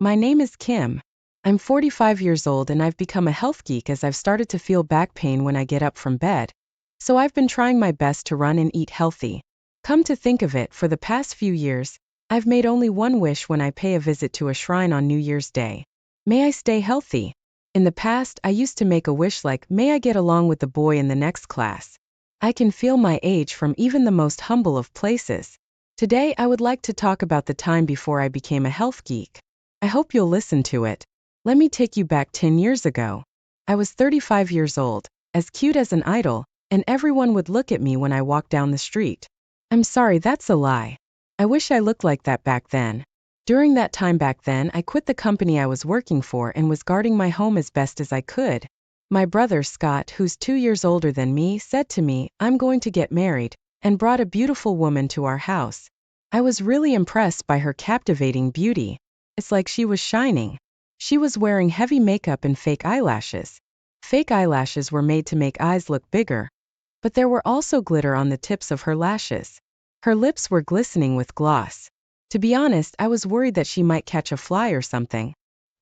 My name is Kim. I'm 45 years old and I've become a health geek as I've started to feel back pain when I get up from bed. So I've been trying my best to run and eat healthy. Come to think of it, for the past few years, I've made only one wish when I pay a visit to a shrine on New Year's Day. May I stay healthy. In the past, I used to make a wish like, may I get along with the boy in the next class. I can feel my age from even the most humble of places. Today, I would like to talk about the time before I became a health geek. I hope you'll listen to it. Let me take you back 10 years ago. I was 35 years old, as cute as an idol, and everyone would look at me when I walked down the street. I'm sorry, that's a lie. I wish I looked like that back then. During that time back then, I quit the company I was working for and was guarding my home as best as I could. My brother Scott, who's 2 years older than me, said to me, I'm going to get married, and brought a beautiful woman to our house. I was really impressed by her captivating beauty. It's like she was shining. She was wearing heavy makeup and fake eyelashes. Fake eyelashes were made to make eyes look bigger, but there were also glitter on the tips of her lashes. Her lips were glistening with gloss. To be honest, I was worried that she might catch a fly or something.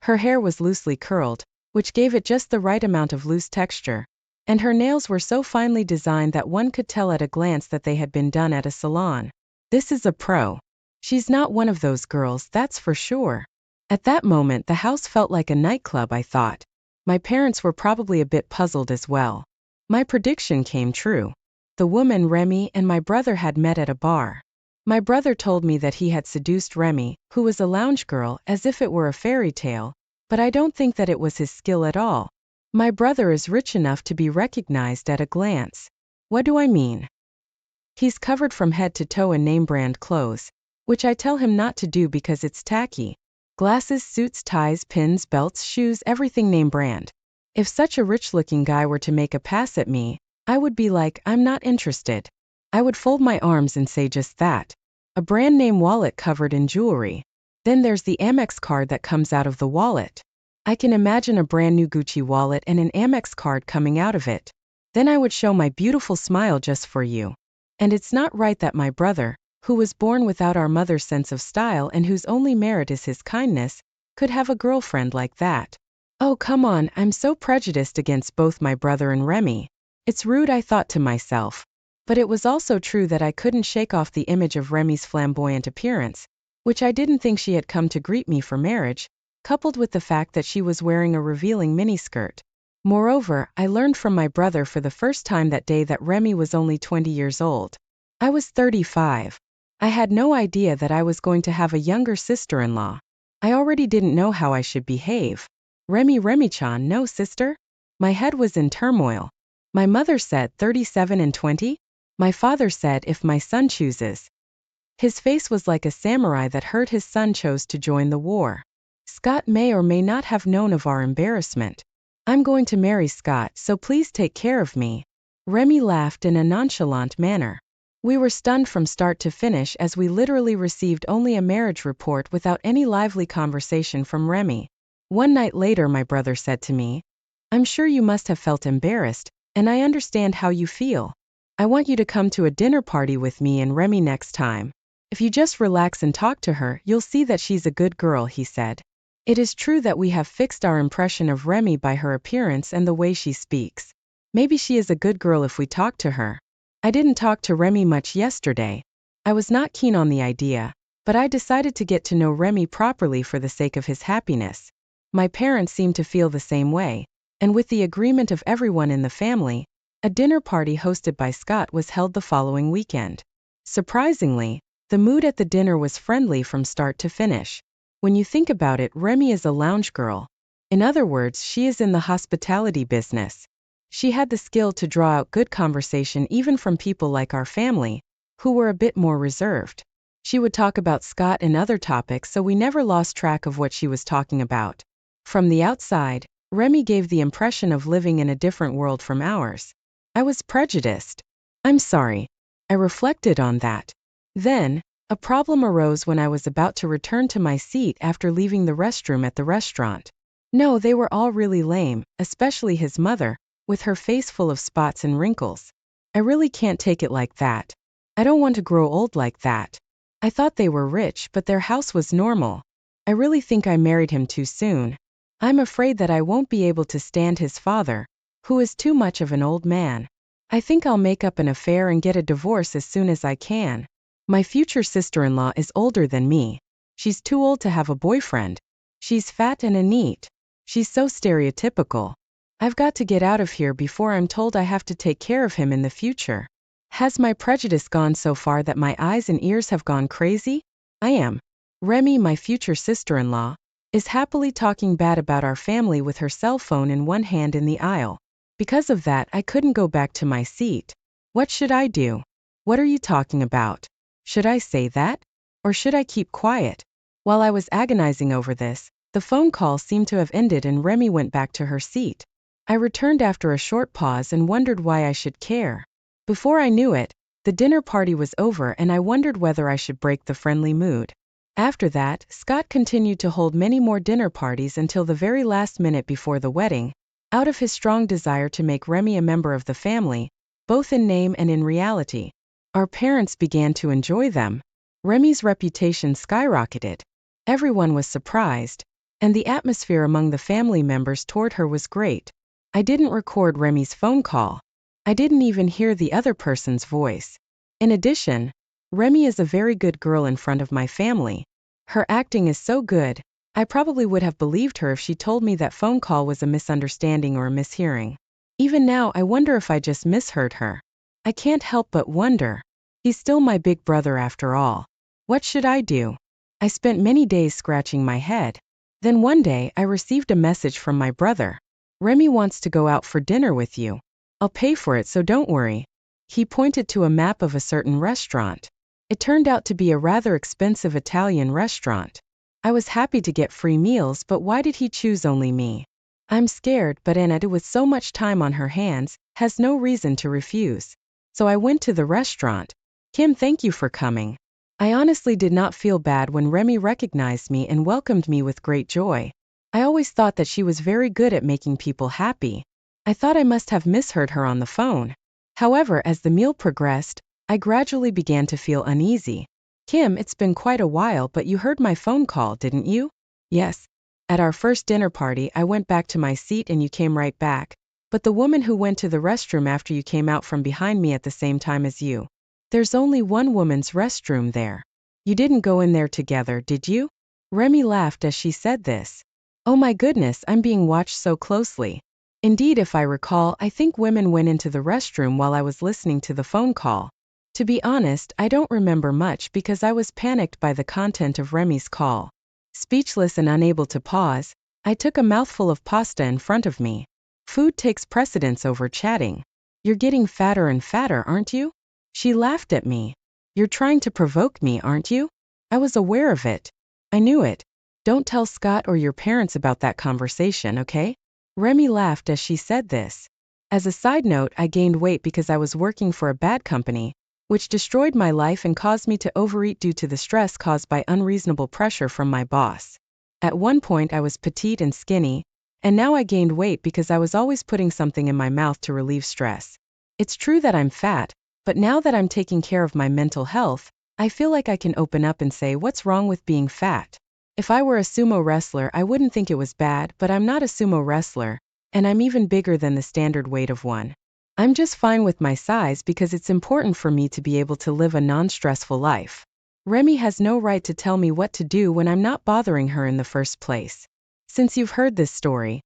Her hair was loosely curled, which gave it just the right amount of loose texture, and her nails were so finely designed that one could tell at a glance that they had been done at a salon. This is a pro. She's not one of those girls, that's for sure. At that moment, the house felt like a nightclub, I thought. My parents were probably a bit puzzled as well. My prediction came true. The woman, Remy, and my brother had met at a bar. My brother told me that he had seduced Remy, who was a lounge girl, as if it were a fairy tale, but I don't think that it was his skill at all. My brother is rich enough to be recognized at a glance. What do I mean? He's covered from head to toe in name-brand clothes, which I tell him not to do because it's tacky. Glasses, suits, ties, pins, belts, shoes, everything name-brand. If such a rich-looking guy were to make a pass at me, I would be like, I'm not interested. I would fold my arms and say just that. A brand-name wallet covered in jewelry. Then there's the Amex card that comes out of the wallet. I can imagine a brand-new Gucci wallet and an Amex card coming out of it. Then I would show my beautiful smile just for you. And it's not right that my brother, who was born without our mother's sense of style and whose only merit is his kindness, could have a girlfriend like that. Oh, come on, I'm so prejudiced against both my brother and Remy. It's rude, I thought to myself. But it was also true that I couldn't shake off the image of Remy's flamboyant appearance, which I didn't think she had come to greet me for marriage, coupled with the fact that she was wearing a revealing miniskirt. Moreover, I learned from my brother for the first time that day that Remy was only 20 years old. I was 35. I had no idea that I was going to have a younger sister-in-law. I already didn't know how I should behave. Remy-chan, no sister? My head was in turmoil. My mother said 37 and 20? My father said if my son chooses. His face was like a samurai that heard his son chose to join the war. Scott may or may not have known of our embarrassment. I'm going to marry Scott, so please take care of me. Remy laughed in a nonchalant manner. We were stunned from start to finish as we literally received only a marriage report without any lively conversation from Remy. One night later, my brother said to me, I'm sure you must have felt embarrassed, and I understand how you feel. I want you to come to a dinner party with me and Remy next time. If you just relax and talk to her, you'll see that she's a good girl, he said. It is true that we have fixed our impression of Remy by her appearance and the way she speaks. Maybe she is a good girl if we talk to her. I didn't talk to Remy much yesterday. I was not keen on the idea, but I decided to get to know Remy properly for the sake of his happiness. My parents seemed to feel the same way, and with the agreement of everyone in the family, a dinner party hosted by Scott was held the following weekend. Surprisingly, the mood at the dinner was friendly from start to finish. When you think about it, Remy is a lounge girl. In other words, she is in the hospitality business. She had the skill to draw out good conversation even from people like our family, who were a bit more reserved. She would talk about Scott and other topics, so we never lost track of what she was talking about. From the outside, Remy gave the impression of living in a different world from ours. I was prejudiced. I'm sorry. I reflected on that. Then, a problem arose when I was about to return to my seat after leaving the restroom at the restaurant. No, they were all really lame, especially his mother, with her face full of spots and wrinkles. I really can't take it like that. I don't want to grow old like that. I thought they were rich, but their house was normal. I really think I married him too soon. I'm afraid that I won't be able to stand his father, who is too much of an old man. I think I'll make up an affair and get a divorce as soon as I can. My future sister-in-law is older than me. She's too old to have a boyfriend. She's fat and a neat. She's so stereotypical. I've got to get out of here before I'm told I have to take care of him in the future. Has my prejudice gone so far that my eyes and ears have gone crazy? I am. Remy, my future sister-in-law, is happily talking bad about our family with her cell phone in one hand in the aisle. Because of that, I couldn't go back to my seat. What should I do? What are you talking about? Should I say that? Or should I keep quiet? While I was agonizing over this, the phone call seemed to have ended and Remy went back to her seat. I returned after a short pause and wondered why I should care. Before I knew it, the dinner party was over and I wondered whether I should break the friendly mood. After that, Scott continued to hold many more dinner parties until the very last minute before the wedding, out of his strong desire to make Remy a member of the family, both in name and in reality. Our parents began to enjoy them. Remy's reputation skyrocketed. Everyone was surprised, and the atmosphere among the family members toward her was great. I didn't record Remy's phone call. I didn't even hear the other person's voice. In addition, Remy is a very good girl in front of my family. Her acting is so good, I probably would have believed her if she told me that phone call was a misunderstanding or a mishearing. Even now, I wonder if I just misheard her. I can't help but wonder. He's still my big brother after all. What should I do? I spent many days scratching my head. Then one day, I received a message from my brother. Remy wants to go out for dinner with you. I'll pay for it, so don't worry. He pointed to a map of a certain restaurant. It turned out to be a rather expensive Italian restaurant. I was happy to get free meals, but why did he choose only me? I'm scared, but Anna, with so much time on her hands, has no reason to refuse. So I went to the restaurant. Kim, thank you for coming. I honestly did not feel bad when Remy recognized me and welcomed me with great joy. I always thought that she was very good at making people happy. I thought I must have misheard her on the phone. However, as the meal progressed, I gradually began to feel uneasy. Kim, it's been quite a while, but you heard my phone call, didn't you? Yes. At our first dinner party, I went back to my seat and you came right back. But the woman who went to the restroom after you came out from behind me at the same time as you. There's only one woman's restroom there. You didn't go in there together, did you? Remy laughed as she said this. Oh my goodness, I'm being watched so closely. Indeed, if I recall, I think women went into the restroom while I was listening to the phone call. To be honest, I don't remember much because I was panicked by the content of Remy's call. Speechless and unable to pause, I took a mouthful of pasta in front of me. Food takes precedence over chatting. You're getting fatter and fatter, aren't you? She laughed at me. You're trying to provoke me, aren't you? I was aware of it. I knew it. Don't tell Scott or your parents about that conversation, okay? Remy laughed as she said this. As a side note, I gained weight because I was working for a bad company, which destroyed my life and caused me to overeat due to the stress caused by unreasonable pressure from my boss. At one point I was petite and skinny, and now I gained weight because I was always putting something in my mouth to relieve stress. It's true that I'm fat, but now that I'm taking care of my mental health, I feel like I can open up and say what's wrong with being fat. If I were a sumo wrestler, I wouldn't think it was bad, but I'm not a sumo wrestler, and I'm even bigger than the standard weight of one. I'm just fine with my size because it's important for me to be able to live a non-stressful life. Remy has no right to tell me what to do when I'm not bothering her in the first place. Since you've heard this story,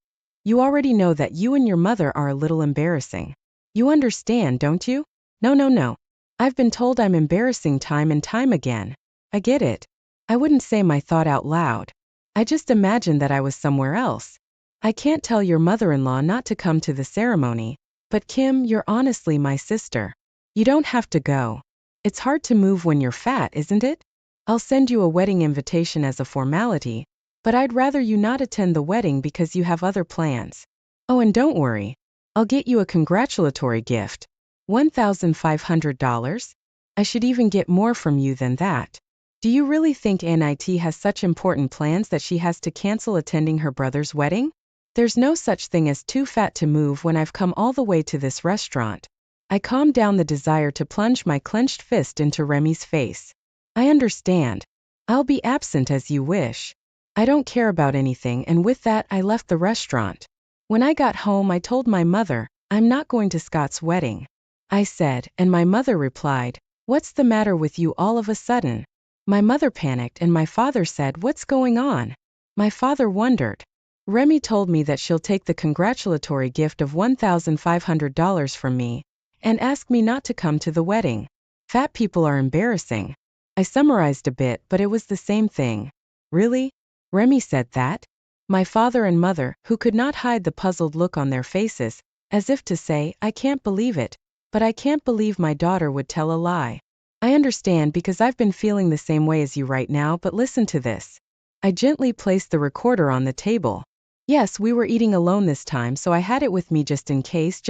you already know that you and your mother are a little embarrassing. You understand, don't you? No. I've been told I'm embarrassing time and time again. I get it. I wouldn't say my thought out loud. I just imagined that I was somewhere else. I can't tell your mother-in-law not to come to the ceremony. But Kim, you're honestly my sister. You don't have to go. It's hard to move when you're fat, isn't it? I'll send you a wedding invitation as a formality, but I'd rather you not attend the wedding because you have other plans. Oh, and don't worry. I'll get you a congratulatory gift. $1,500? I should even get more from you than that. Do you really think NIT has such important plans that she has to cancel attending her brother's wedding? There's no such thing as too fat to move when I've come all the way to this restaurant. I calmed down the desire to plunge my clenched fist into Remy's face. I understand. I'll be absent as you wish. I don't care about anything, and with that I left the restaurant. When I got home I told my mother, I'm not going to Scott's wedding. I said, and my mother replied, what's the matter with you all of a sudden? My mother panicked and my father said, what's going on? My father wondered. Remy told me that she'll take the congratulatory gift of $1,500 from me and asked me not to come to the wedding. Fat people are embarrassing. I summarized a bit, but it was the same thing. Really? Remy said that? My father and mother, who could not hide the puzzled look on their faces, as if to say, I can't believe it, but I can't believe my daughter would tell a lie. I understand because I've been feeling the same way as you right now, but listen to this. I gently placed the recorder on the table. Yes, we were eating alone this time, so I had it with me just in case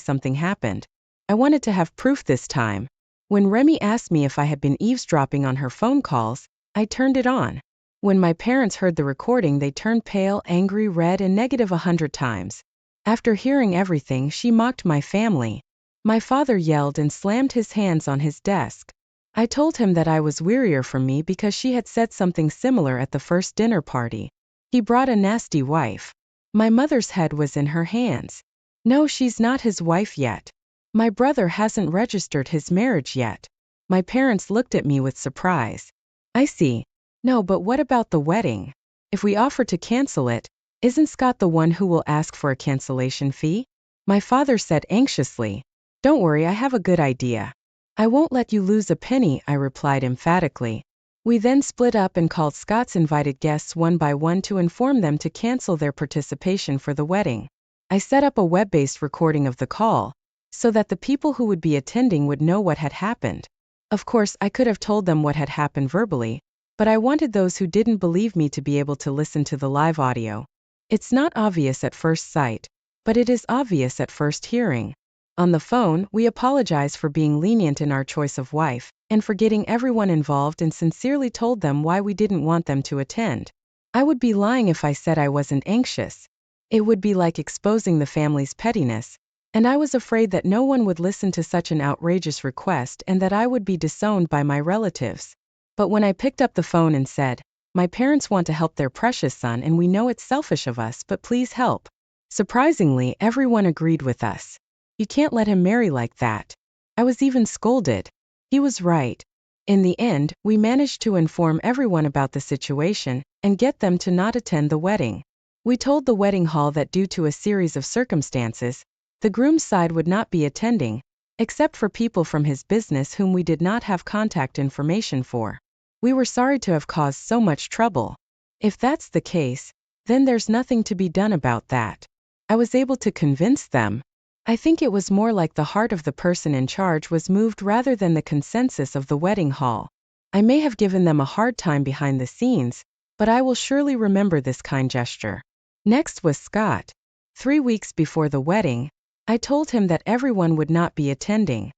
something happened. I wanted to have proof this time. When Remy asked me if I had been eavesdropping on her phone calls, I turned it on. When my parents heard the recording, they turned pale, angry, red, and negative 100 times. After hearing everything, she mocked my family. My father yelled and slammed his hands on his desk. I told him that I was wearier from me because she had said something similar at the first dinner party. He brought a nasty wife. My mother's head was in her hands. No, she's not his wife yet. My brother hasn't registered his marriage yet. My parents looked at me with surprise. I see. No, but what about the wedding? If we offer to cancel it, isn't Scott the one who will ask for a cancellation fee? My father said anxiously. Don't worry, I have a good idea. I won't let you lose a penny, I replied emphatically. We then split up and called Scott's invited guests one by one to inform them to cancel their participation for the wedding. I set up a web-based recording of the call, so that the people who would be attending would know what had happened. Of course, I could have told them what had happened verbally, but I wanted those who didn't believe me to be able to listen to the live audio. It's not obvious at first sight, but it is obvious at first hearing. On the phone, we apologize for being lenient in our choice of wife, and for getting everyone involved, and sincerely told them why we didn't want them to attend. I would be lying if I said I wasn't anxious. It would be like exposing the family's pettiness, and I was afraid that no one would listen to such an outrageous request and that I would be disowned by my relatives. But when I picked up the phone and said, my parents want to help their precious son and we know it's selfish of us, but please help. Surprisingly, everyone agreed with us. You can't let him marry like that. I was even scolded. He was right. In the end, we managed to inform everyone about the situation and get them to not attend the wedding. We told the wedding hall that due to a series of circumstances, the groom's side would not be attending, except for people from his business whom we did not have contact information for. We were sorry to have caused so much trouble. If that's the case, then there's nothing to be done about that. I was able to convince them. I think it was more like the heart of the person in charge was moved rather than the consensus of the wedding hall. I may have given them a hard time behind the scenes, but I will surely remember this kind gesture. Next was Scott. 3 weeks before the wedding, I told him that everyone would not be attending.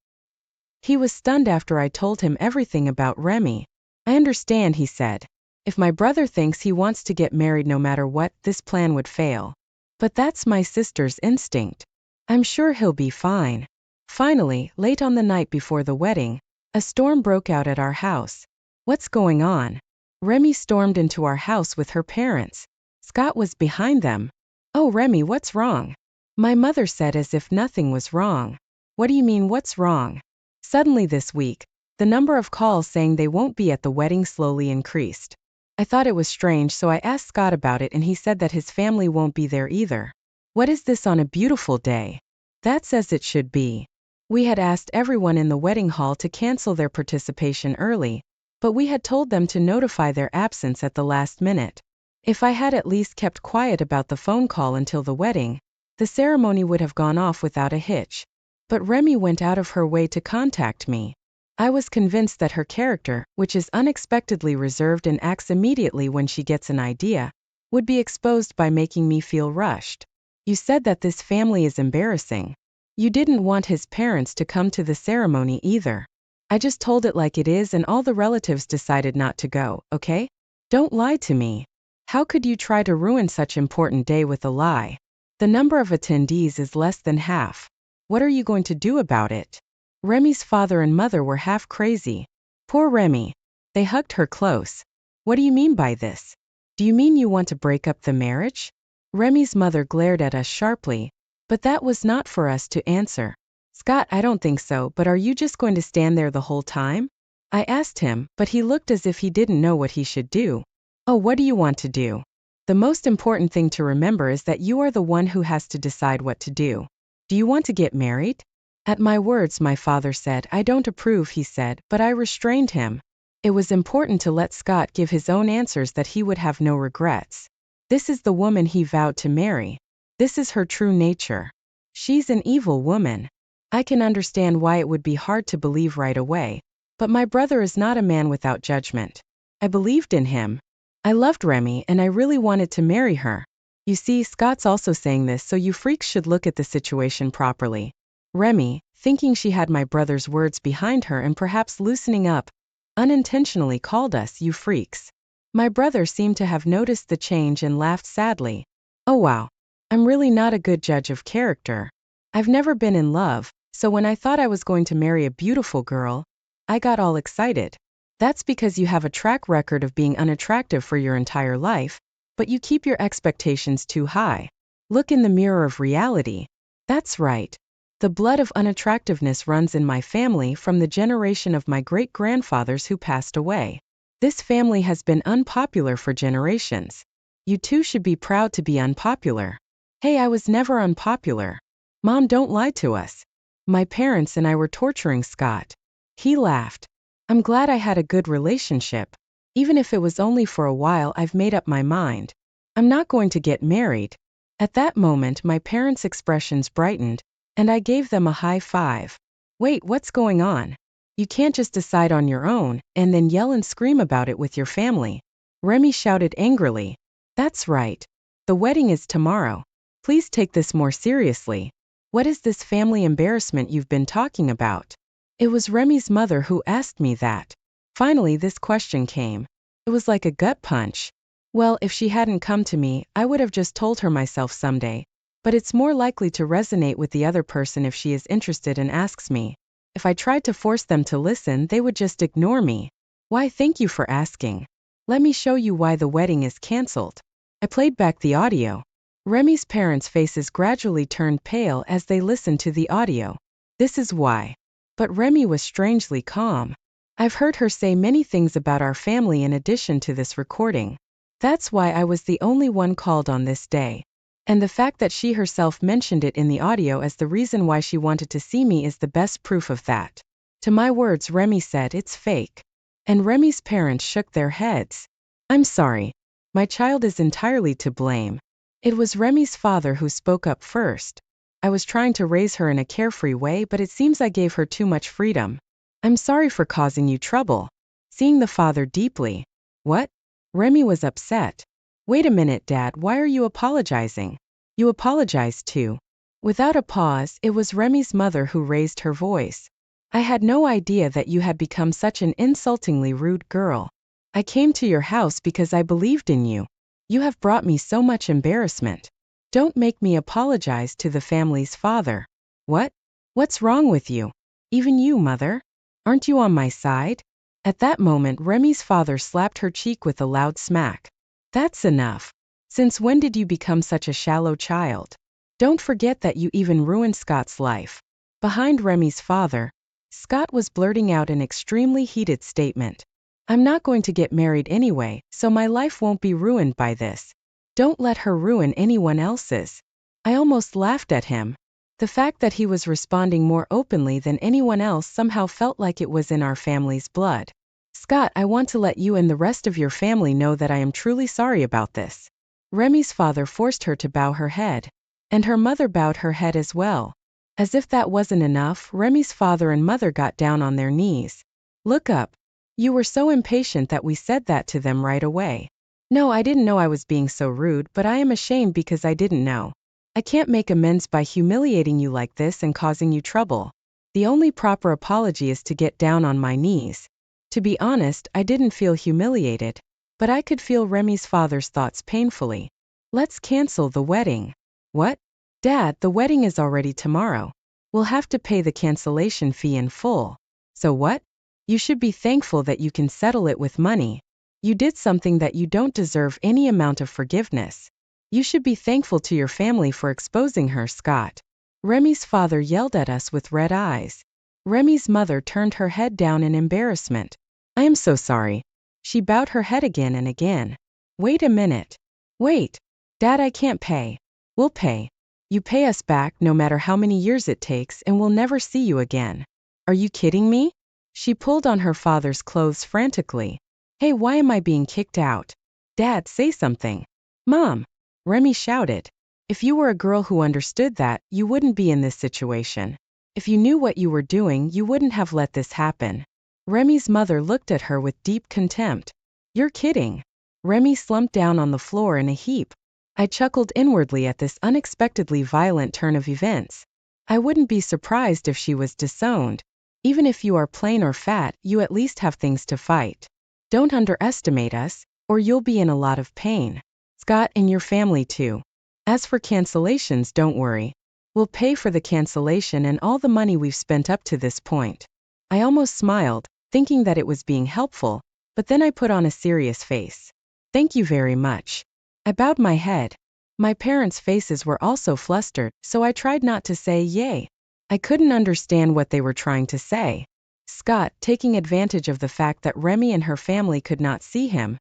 He was stunned after I told him everything about Remy. I understand, he said. If my brother thinks he wants to get married no matter what, this plan would fail. But that's my sister's instinct. I'm sure he'll be fine. Finally, late on the night before the wedding, a storm broke out at our house. What's going on? Remy stormed into our house with her parents. Scott was behind them. Oh, Remy, what's wrong? My mother said as if nothing was wrong. What do you mean, what's wrong? Suddenly this week, the number of calls saying they won't be at the wedding slowly increased. I thought it was strange, so I asked Scott about it and he said that his family won't be there either. What is this on a beautiful day? That's as it should be. We had asked everyone in the wedding hall to cancel their participation early, but we had told them to notify their absence at the last minute. If I had at least kept quiet about the phone call until the wedding, the ceremony would have gone off without a hitch. But Remy went out of her way to contact me. I was convinced that her character, which is unexpectedly reserved and acts immediately when she gets an idea, would be exposed by making me feel rushed. You said that this family is embarrassing. You didn't want his parents to come to the ceremony either. I just told it like it is and all the relatives decided not to go, okay? Don't lie to me. How could you try to ruin such an important day with a lie? The number of attendees is less than half. What are you going to do about it? Remy's father and mother were half crazy. Poor Remy. They hugged her close. What do you mean by this? Do you mean you want to break up the marriage? Remy's mother glared at us sharply, but that was not for us to answer. Scott, I don't think so, but are you just going to stand there the whole time? I asked him, but he looked as if he didn't know what he should do. Oh, what do you want to do? The most important thing to remember is that you are the one who has to decide what to do. Do you want to get married? At my words, my father said, I don't approve, he said, but I restrained him. It was important to let Scott give his own answers that he would have no regrets. This is the woman he vowed to marry. This is her true nature. She's an evil woman. I can understand why it would be hard to believe right away, but my brother is not a man without judgment. I believed in him. I loved Remy and I really wanted to marry her. You see, Scott's also saying this, so you freaks should look at the situation properly. Remy, thinking she had my brother's words behind her and perhaps loosening up, unintentionally called us, you freaks. My brother seemed to have noticed the change and laughed sadly. Oh wow. I'm really not a good judge of character. I've never been in love, so when I thought I was going to marry a beautiful girl, I got all excited. That's because you have a track record of being unattractive for your entire life, but you keep your expectations too high. Look in the mirror of reality. That's right. The blood of unattractiveness runs in my family from the generation of my great-grandfathers who passed away. This family has been unpopular for generations. You too should be proud to be unpopular. Hey, I was never unpopular. Mom, don't lie to us. My parents and I were torturing Scott. He laughed. I'm glad I had a good relationship. Even if it was only for a while, I've made up my mind. I'm not going to get married. At that moment, my parents' expressions brightened, and I gave them a high five. Wait, what's going on? You can't just decide on your own, and then yell and scream about it with your family. Remy shouted angrily. That's right. The wedding is tomorrow. Please take this more seriously. What is this family embarrassment you've been talking about? It was Remy's mother who asked me that. Finally, this question came. It was like a gut punch. Well, if she hadn't come to me, I would have just told her myself someday. But it's more likely to resonate with the other person if she is interested and asks me. If I tried to force them to listen, they would just ignore me. Why, thank you for asking. Let me show you why the wedding is cancelled. I played back the audio. Remy's parents' faces gradually turned pale as they listened to the audio. This is why. But Remy was strangely calm. I've heard her say many things about our family in addition to this recording. That's why I was the only one called on this day. And the fact that she herself mentioned it in the audio as the reason why she wanted to see me is the best proof of that. To my words, Remy said it's fake. And Remy's parents shook their heads. I'm sorry. My child is entirely to blame. It was Remy's father who spoke up first. I was trying to raise her in a carefree way, but it seems I gave her too much freedom. I'm sorry for causing you trouble. Seeing the father deeply. What? Remy was upset. Wait a minute, Dad, why are you apologizing? You apologized too. Without a pause, it was Remy's mother who raised her voice. I had no idea that you had become such an insultingly rude girl. I came to your house because I believed in you. You have brought me so much embarrassment. Don't make me apologize to the family's father. What? What's wrong with you? Even you, Mother? Aren't you on my side? At that moment, Remy's father slapped her cheek with a loud smack. That's enough. Since when did you become such a shallow child? Don't forget that you even ruined Scott's life. Behind Remy's father, Scott was blurting out an extremely heated statement. I'm not going to get married anyway, so my life won't be ruined by this. Don't let her ruin anyone else's. I almost laughed at him. The fact that he was responding more openly than anyone else somehow felt like it was in our family's blood. Scott, I want to let you and the rest of your family know that I am truly sorry about this. Remy's father forced her to bow her head. And her mother bowed her head as well. As if that wasn't enough, Remy's father and mother got down on their knees. Look up. You were so impatient that we said that to them right away. No, I didn't know I was being so rude, but I am ashamed because I didn't know. I can't make amends by humiliating you like this and causing you trouble. The only proper apology is to get down on my knees. To be honest, I didn't feel humiliated, but I could feel Remy's father's thoughts painfully. Let's cancel the wedding. What? Dad, the wedding is already tomorrow. We'll have to pay the cancellation fee in full. So what? You should be thankful that you can settle it with money. You did something that you don't deserve any amount of forgiveness. You should be thankful to your family for exposing her, Scott. Remy's father yelled at us with red eyes. Remy's mother turned her head down in embarrassment. I am so sorry. She bowed her head again and again. Wait a minute. Wait. Dad, I can't pay. We'll pay. You pay us back no matter how many years it takes, and we'll never see you again. Are you kidding me? She pulled on her father's clothes frantically. Hey, why am I being kicked out? Dad, say something. Mom. Remy shouted. If you were a girl who understood that, you wouldn't be in this situation. If you knew what you were doing, you wouldn't have let this happen. Remy's mother looked at her with deep contempt. You're kidding. Remy slumped down on the floor in a heap. I chuckled inwardly at this unexpectedly violent turn of events. I wouldn't be surprised if she was disowned. Even if you are plain or fat, you at least have things to fight. Don't underestimate us, or you'll be in a lot of pain. Scott, and your family too. As for cancellations, don't worry. We'll pay for the cancellation and all the money we've spent up to this point. I almost smiled, thinking that it was being helpful, but then I put on a serious face. Thank you very much. I bowed my head. My parents' faces were also flustered, so I tried not to say yay. I couldn't understand what they were trying to say. Scott, taking advantage of the fact that Remy and her family could not see him,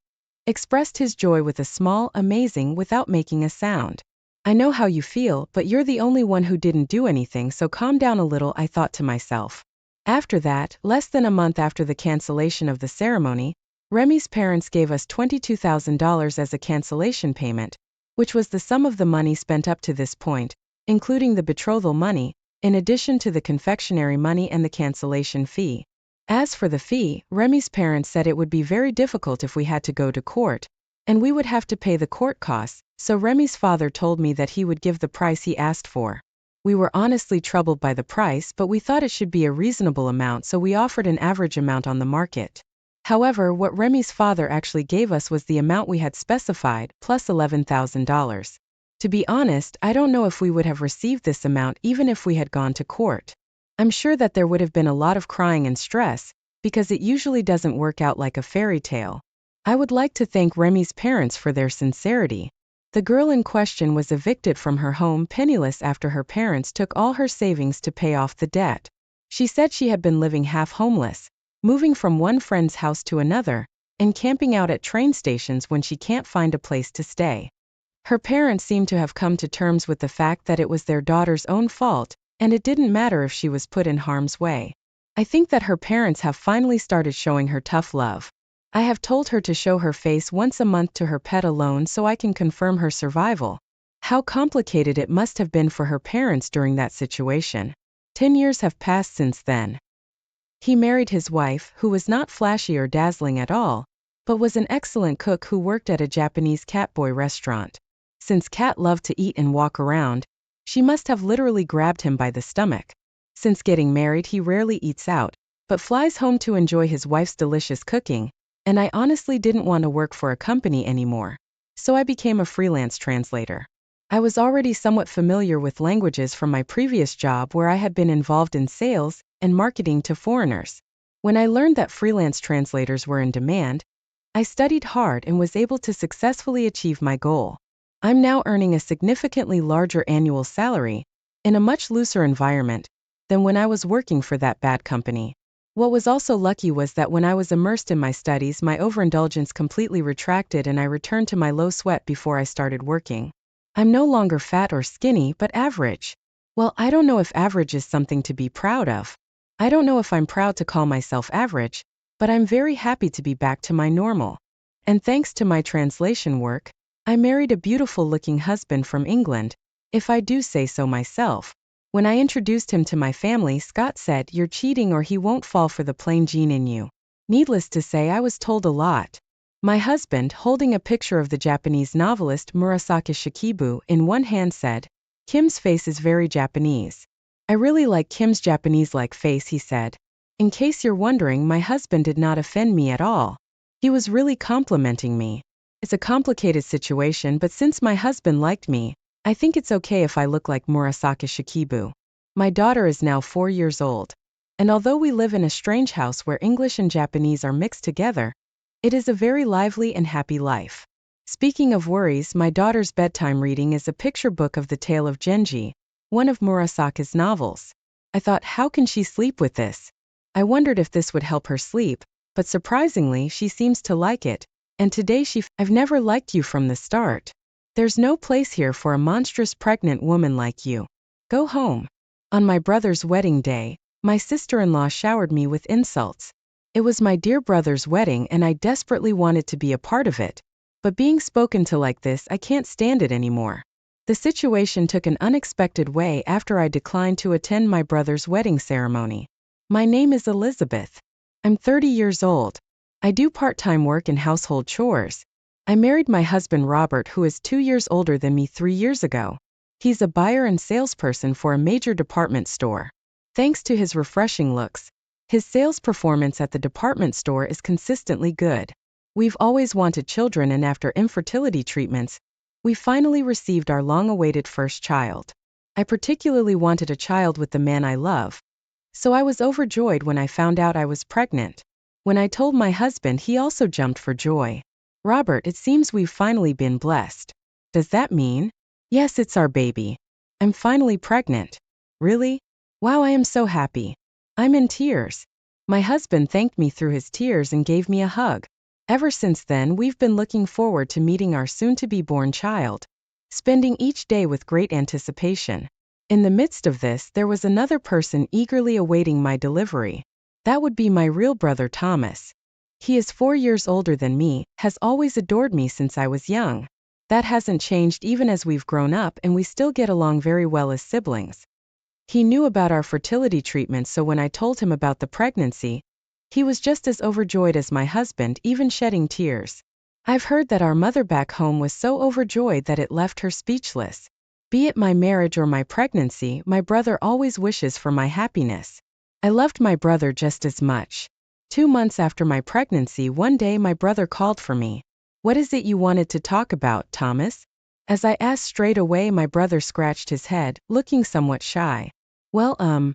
expressed his joy with a small amazing without making a sound. I know how you feel, but you're the only one who didn't do anything, so calm down a little, I thought to myself. After that, less than a month after the cancellation of the ceremony, Remy's parents gave us $22,000 as a cancellation payment, which was the sum of the money spent up to this point, including the betrothal money, in addition to the confectionery money and the cancellation fee. As for the fee, Remy's parents said it would be very difficult if we had to go to court, and we would have to pay the court costs, so Remy's father told me that he would give the price he asked for. We were honestly troubled by the price, but we thought it should be a reasonable amount, so we offered an average amount on the market. However, what Remy's father actually gave us was the amount we had specified, plus $11,000. To be honest, I don't know if we would have received this amount even if we had gone to court. I'm sure that there would have been a lot of crying and stress, because it usually doesn't work out like a fairy tale. I would like to thank Remy's parents for their sincerity. The girl in question was evicted from her home penniless after her parents took all her savings to pay off the debt. She said she had been living half homeless, moving from one friend's house to another, and camping out at train stations when she can't find a place to stay. Her parents seemed to have come to terms with the fact that it was their daughter's own fault, and it didn't matter if she was put in harm's way. I think that her parents have finally started showing her tough love. I have told her to show her face once a month to her pet alone so I can confirm her survival. How complicated it must have been for her parents during that situation. 10 years have passed since then. He married his wife, who was not flashy or dazzling at all, but was an excellent cook who worked at a Japanese catboy restaurant. Since Cat loved to eat and walk around, she must have literally grabbed him by the stomach. Since getting married, he rarely eats out, but flies home to enjoy his wife's delicious cooking, and I honestly didn't want to work for a company anymore, so I became a freelance translator. I was already somewhat familiar with languages from my previous job where I had been involved in sales and marketing to foreigners. When I learned that freelance translators were in demand, I studied hard and was able to successfully achieve my goal. I'm now earning a significantly larger annual salary, in a much looser environment, than when I was working for that bad company. What was also lucky was that when I was immersed in my studies, my overindulgence completely retracted and I returned to my low sweat before I started working. I'm no longer fat or skinny, but average. Well, I don't know if average is something to be proud of. I don't know if I'm proud to call myself average, but I'm very happy to be back to my normal. And thanks to my translation work, I married a beautiful-looking husband from England, if I do say so myself. When I introduced him to my family, Scott said, "You're cheating or he won't fall for the plain gene in you." Needless to say, I was told a lot. My husband, holding a picture of the Japanese novelist Murasaki Shikibu in one hand, said, "Kim's face is very Japanese." "I really like Kim's Japanese-like face," he said. In case you're wondering, my husband did not offend me at all. He was really complimenting me. It's a complicated situation, but since my husband liked me, I think it's okay if I look like Murasaki Shikibu. My daughter is now 4 years old. And although we live in a strange house where English and Japanese are mixed together, It is a very lively and happy life. Speaking of worries, my daughter's bedtime reading is a picture book of the tale of Genji, one of Murasaki's novels. I thought, how can she sleep with this? I wondered if this would help her sleep, but surprisingly she seems to like it, and today I've never liked you from the start. There's no place here for a monstrous pregnant woman like you. Go home. On my brother's wedding day, my sister-in-law showered me with insults. It was my dear brother's wedding and I desperately wanted to be a part of it. But being spoken to like this, I can't stand it anymore. The situation took an unexpected way after I declined to attend my brother's wedding ceremony. My name is Elizabeth. I'm 30 years old. I do part-time work in household chores. I married my husband Robert, who is 2 years older than me 3 years ago. He's a buyer and salesperson for a major department store. Thanks to his refreshing looks, his sales performance at the department store is consistently good. We've always wanted children, and after infertility treatments, we finally received our long-awaited first child. I particularly wanted a child with the man I love, so I was overjoyed when I found out I was pregnant. When I told my husband, he also jumped for joy. Robert, it seems we've finally been blessed. Does that mean? Yes, it's our baby. I'm finally pregnant. Really? Wow, I am so happy. I'm in tears. My husband thanked me through his tears and gave me a hug. Ever since then, we've been looking forward to meeting our soon-to-be-born child, spending each day with great anticipation. In the midst of this, there was another person eagerly awaiting my delivery. That would be my real brother Thomas. He is 4 years older than me, has always adored me since I was young. That hasn't changed even as we've grown up, and we still get along very well as siblings. He knew about our fertility treatment, so when I told him about the pregnancy, he was just as overjoyed as my husband, even shedding tears. I've heard that our mother back home was so overjoyed that it left her speechless. Be it my marriage or my pregnancy, my brother always wishes for my happiness. I loved my brother just as much. 2 months after my pregnancy, one day my brother called for me. What is it you wanted to talk about, Thomas? As I asked straight away, my brother scratched his head, looking somewhat shy. Well, I'm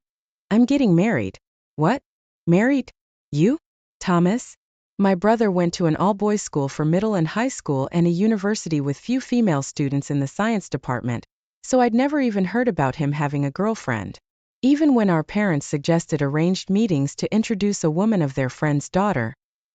getting married. What? Married? You? Thomas? My brother went to an all-boys school for middle and high school and a university with few female students in the science department, so I'd never even heard about him having a girlfriend. Even when our parents suggested arranged meetings to introduce a woman of their friend's daughter,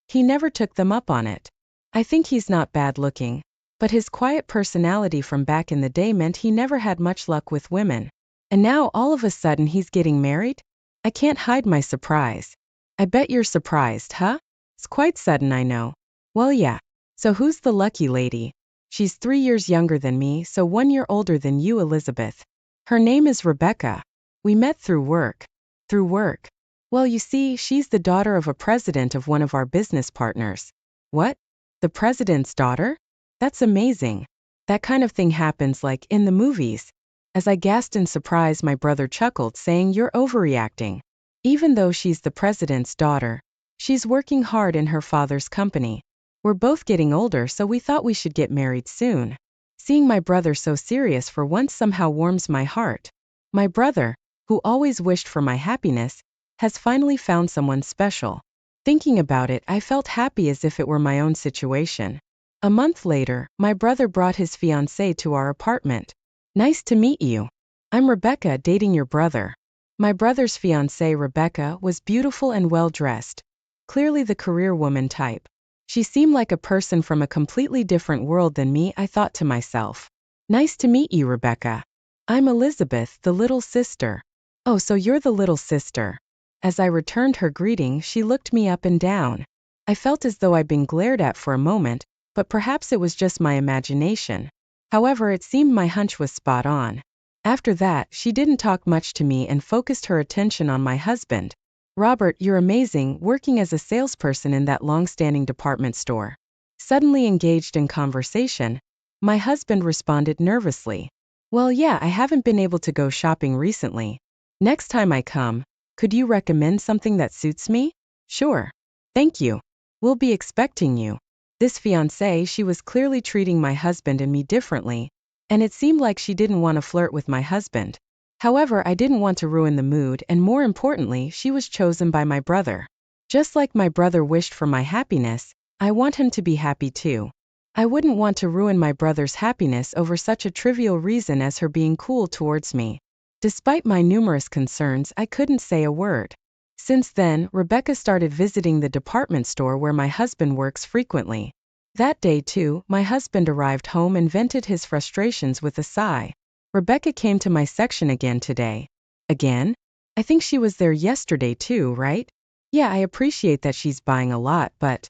he never took them up on it. I think he's not bad looking, but his quiet personality from back in the day meant he never had much luck with women. And now all of a sudden he's getting married? I can't hide my surprise. I bet you're surprised, huh? It's quite sudden, I know. Well, yeah. So who's the lucky lady? She's 3 years younger than me, so 1 year older than you, Elizabeth. Her name is Rebecca. We met through work. Through work? Well, you see, she's the daughter of a president of one of our business partners. What? The president's daughter? That's amazing. That kind of thing happens like in the movies. As I gasped in surprise, my brother chuckled, saying, "You're overreacting. Even though she's the president's daughter, she's working hard in her father's company. We're both getting older, so we thought we should get married soon." Seeing my brother so serious for once somehow warms my heart. My brother, who always wished for my happiness, has finally found someone special. Thinking about it, I felt happy as if it were my own situation. A month later, my brother brought his fiancée to our apartment. "Nice to meet you. I'm Rebecca, dating your brother." My brother's fiancée, Rebecca, was beautiful and well-dressed. Clearly the career woman type. She seemed like a person from a completely different world than me, I thought to myself. "Nice to meet you, Rebecca. I'm Elizabeth, the little sister." "Oh, so you're the little sister." As I returned her greeting, she looked me up and down. I felt as though I'd been glared at for a moment, but perhaps it was just my imagination. However, it seemed my hunch was spot on. After that, she didn't talk much to me and focused her attention on my husband. "Robert, you're amazing, working as a salesperson in that long-standing department store." Suddenly engaged in conversation, my husband responded nervously. "Well, yeah, I haven't been able to go shopping recently. Next time I come, could you recommend something that suits me?" "Sure. Thank you. We'll be expecting you." This fiancée, she was clearly treating my husband and me differently, and it seemed like she didn't want to flirt with my husband. However, I didn't want to ruin the mood, and more importantly, she was chosen by my brother. Just like my brother wished for my happiness, I want him to be happy too. I wouldn't want to ruin my brother's happiness over such a trivial reason as her being cool towards me. Despite my numerous concerns, I couldn't say a word. Since then, Rebecca started visiting the department store where my husband works frequently. That day too, my husband arrived home and vented his frustrations with a sigh. Rebecca came to my section again today. Again? I think she was there yesterday too, right? Yeah, I appreciate that she's buying a lot, but,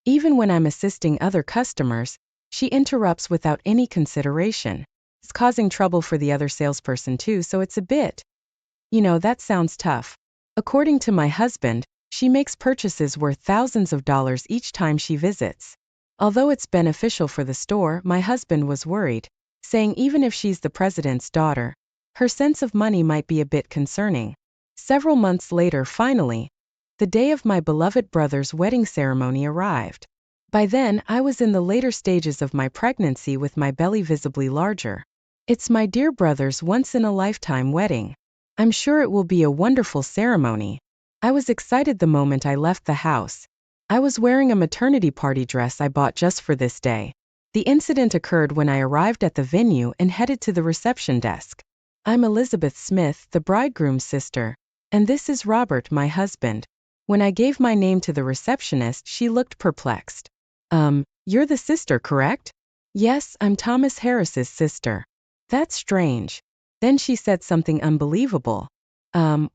even when I'm assisting other customers, she interrupts without any consideration. It's causing trouble for the other salesperson too, so it's a bit. That sounds tough. According to my husband, she makes purchases worth thousands of dollars each time she visits. Although it's beneficial for the store, my husband was worried, saying even if she's the president's daughter, her sense of money might be a bit concerning. Several months later, finally, the day of my beloved brother's wedding ceremony arrived. By then, I was in the later stages of my pregnancy with my belly visibly larger. It's my dear brother's once-in-a-lifetime wedding. I'm sure it will be a wonderful ceremony. I was excited the moment I left the house. I was wearing a maternity party dress I bought just for this day. The incident occurred when I arrived at the venue and headed to the reception desk. I'm Elizabeth Smith, the bridegroom's sister, and this is Robert, my husband. When I gave my name to the receptionist, she looked perplexed. You're the sister, correct? Yes, I'm Thomas Harris's sister. That's strange. Then she said something unbelievable.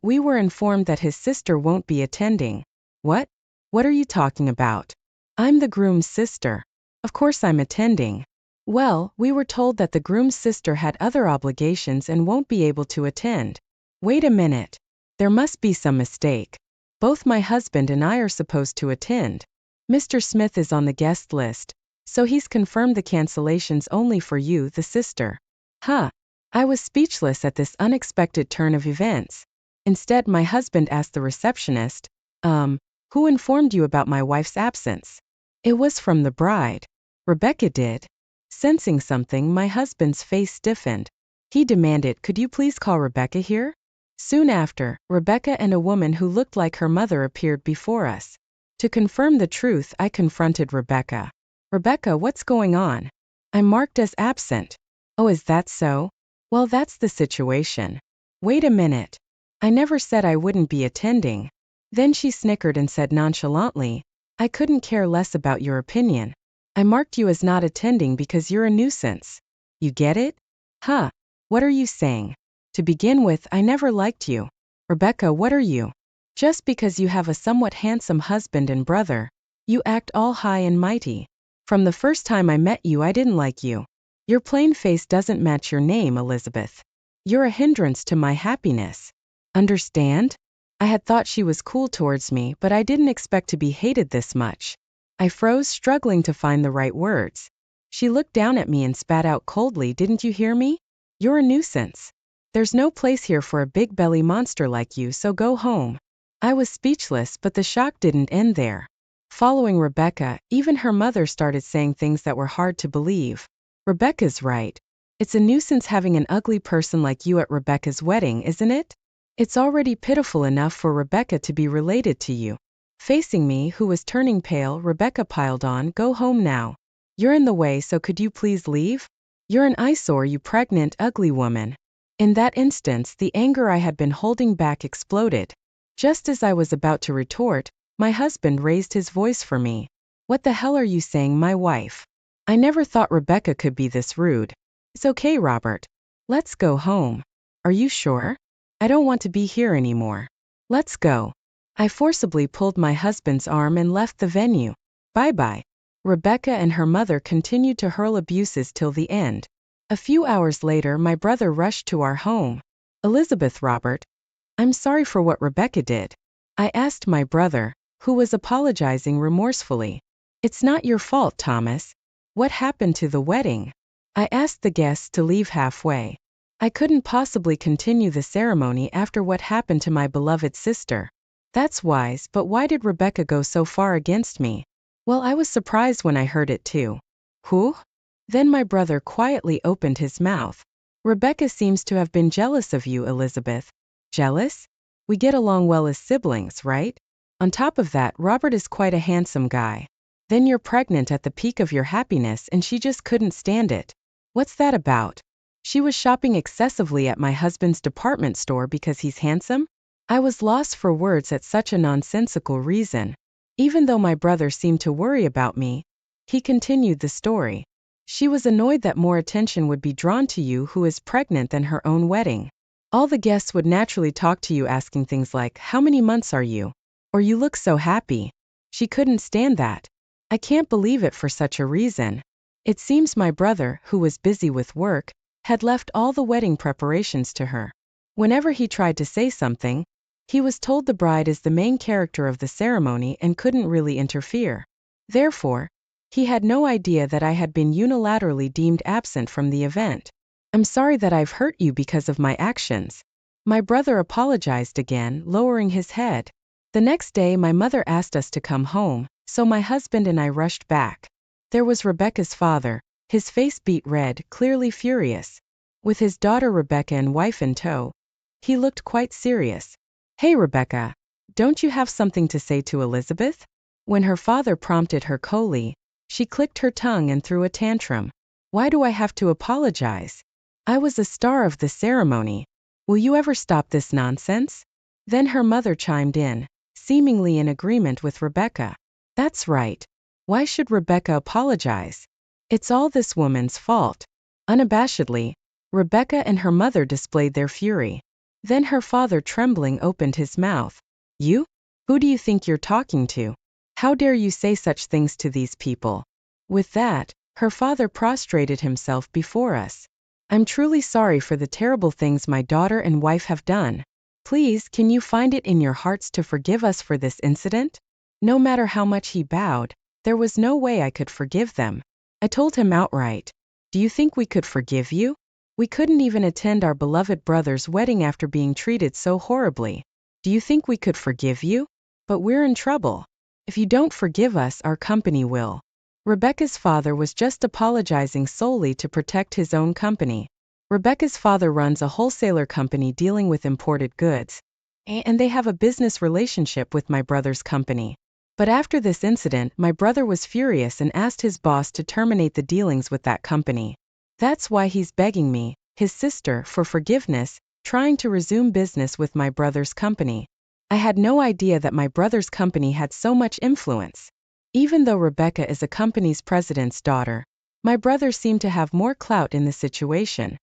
We were informed that his sister won't be attending. What? What are you talking about? I'm the groom's sister. Of course I'm attending. Well, we were told that the groom's sister had other obligations and won't be able to attend. Wait a minute. There must be some mistake. Both my husband and I are supposed to attend. Mr. Smith is on the guest list, so he's confirmed the cancellations only for you, the sister. Huh. I was speechless at this unexpected turn of events. Instead, my husband asked the receptionist, who informed you about my wife's absence? It was from the bride. Rebecca did. Sensing something, my husband's face stiffened. He demanded, could you please call Rebecca here? Soon after, Rebecca and a woman who looked like her mother appeared before us. To confirm the truth, I confronted Rebecca. Rebecca, what's going on? I'm marked as absent. Oh, is that so? Well, that's the situation. Wait a minute. I never said I wouldn't be attending. Then she snickered and said nonchalantly, I couldn't care less about your opinion. I marked you as not attending because you're a nuisance. You get it? Huh. What are you saying? To begin with, I never liked you. Rebecca, what are you? Just because you have a somewhat handsome husband and brother, you act all high and mighty. From the first time I met you, I didn't like you. Your plain face doesn't match your name, Elizabeth. You're a hindrance to my happiness. Understand? I had thought she was cool towards me, but I didn't expect to be hated this much. I froze, struggling to find the right words. She looked down at me and spat out coldly, didn't you hear me? You're a nuisance. There's no place here for a big belly monster like you, so go home. I was speechless, but the shock didn't end there. Following Rebecca, even her mother started saying things that were hard to believe. Rebecca's right. It's a nuisance having an ugly person like you at Rebecca's wedding, isn't it? It's already pitiful enough for Rebecca to be related to you. Facing me, who was turning pale, Rebecca piled on, go home now. You're in the way, so could you please leave? You're an eyesore, you pregnant, ugly woman. In that instance, the anger I had been holding back exploded. Just as I was about to retort, my husband raised his voice for me. What the hell are you saying, my wife? I never thought Rebecca could be this rude. It's okay, Robert. Let's go home. Are you sure? I don't want to be here anymore. Let's go. I forcibly pulled my husband's arm and left the venue. Bye-bye. Rebecca and her mother continued to hurl abuses till the end. A few hours later, my brother rushed to our home. Elizabeth, Robert. I'm sorry for what Rebecca did. I asked my brother, who was apologizing remorsefully. It's not your fault, Thomas. What happened to the wedding? I asked the guests to leave halfway. I couldn't possibly continue the ceremony after what happened to my beloved sister. That's wise, but why did Rebecca go so far against me? Well, I was surprised when I heard it too. Who? Then my brother quietly opened his mouth. Rebecca seems to have been jealous of you, Elizabeth. Jealous? We get along well as siblings, right? On top of that, Robert is quite a handsome guy. Then you're pregnant at the peak of your happiness and she just couldn't stand it. What's that about? She was shopping excessively at my husband's department store because he's handsome? I was lost for words at such a nonsensical reason. Even though my brother seemed to worry about me, he continued the story. She was annoyed that more attention would be drawn to you who is pregnant than her own wedding. All the guests would naturally talk to you asking things like, "How many months are you?" Or "You look so happy." She couldn't stand that. I can't believe it for such a reason. It seems my brother, who was busy with work, had left all the wedding preparations to her. Whenever he tried to say something, he was told the bride is the main character of the ceremony and couldn't really interfere. Therefore, he had no idea that I had been unilaterally deemed absent from the event. "I'm sorry that I've hurt you because of my actions." My brother apologized again, lowering his head. The next day my mother asked us to come home, so my husband and I rushed back. There was Rebecca's father, his face beet red, clearly furious. With his daughter Rebecca and wife in tow, he looked quite serious. "Hey Rebecca, don't you have something to say to Elizabeth?" When her father prompted her coolly, she clicked her tongue and threw a tantrum. "Why do I have to apologize? I was a star of the ceremony. Will you ever stop this nonsense?" Then her mother chimed in, seemingly in agreement with Rebecca. "That's right. Why should Rebecca apologize? It's all this woman's fault." Unabashedly, Rebecca and her mother displayed their fury. Then her father trembling opened his mouth. "You? Who do you think you're talking to? How dare you say such things to these people?" With that, her father prostrated himself before us. "I'm truly sorry for the terrible things my daughter and wife have done. Please, can you find it in your hearts to forgive us for this incident?" No matter how much he bowed, there was no way I could forgive them. I told him outright, "Do you think we could forgive you? We couldn't even attend our beloved brother's wedding after being treated so horribly. Do you think we could forgive you? But we're in trouble. If you don't forgive us, our company will." Rebecca's father was just apologizing solely to protect his own company. Rebecca's father runs a wholesaler company dealing with imported goods, and they have a business relationship with my brother's company. But after this incident, my brother was furious and asked his boss to terminate the dealings with that company. That's why he's begging me, his sister, for forgiveness, trying to resume business with my brother's company. I had no idea that my brother's company had so much influence. Even though Rebecca is a company's president's daughter, my brother seemed to have more clout in the situation.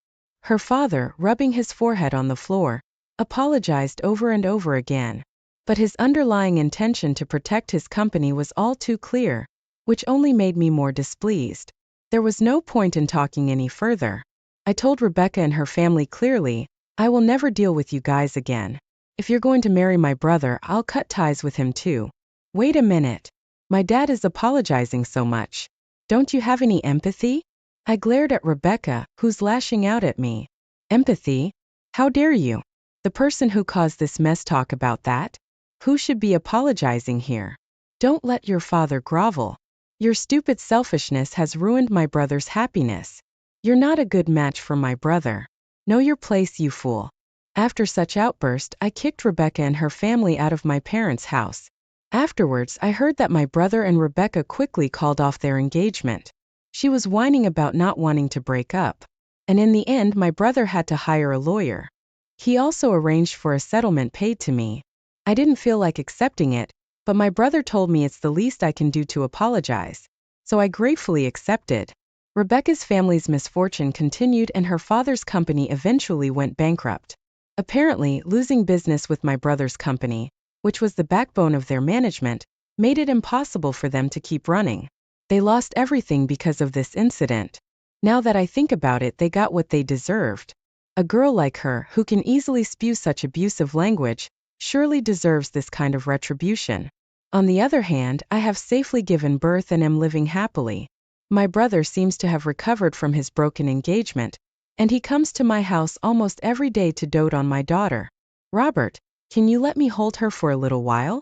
Her father, rubbing his forehead on the floor, apologized over and over again. But his underlying intention to protect his company was all too clear, which only made me more displeased. There was no point in talking any further. I told Rebecca and her family clearly, "I will never deal with you guys again. If you're going to marry my brother, I'll cut ties with him too." Wait a minute. My dad is apologizing so much. Don't you have any empathy? I glared at Rebecca, who's lashing out at me. Empathy? How dare you? The person who caused this mess talk about that? Who should be apologizing here? Don't let your father grovel. Your stupid selfishness has ruined my brother's happiness. You're not a good match for my brother. Know your place, you fool. After such outburst, I kicked Rebecca and her family out of my parents' house. Afterwards, I heard that my brother and Rebecca quickly called off their engagement. She was whining about not wanting to break up. And in the end, my brother had to hire a lawyer. He also arranged for a settlement paid to me. I didn't feel like accepting it, but my brother told me it's the least I can do to apologize. So I gratefully accepted. Rebecca's family's misfortune continued and her father's company eventually went bankrupt. Apparently, losing business with my brother's company, which was the backbone of their management, made it impossible for them to keep running. They lost everything because of this incident. Now that I think about it, they got what they deserved. A girl like her, who can easily spew such abusive language, surely deserves this kind of retribution. On the other hand, I have safely given birth and am living happily. My brother seems to have recovered from his broken engagement, and he comes to my house almost every day to dote on my daughter. "Robert, can you let me hold her for a little while?"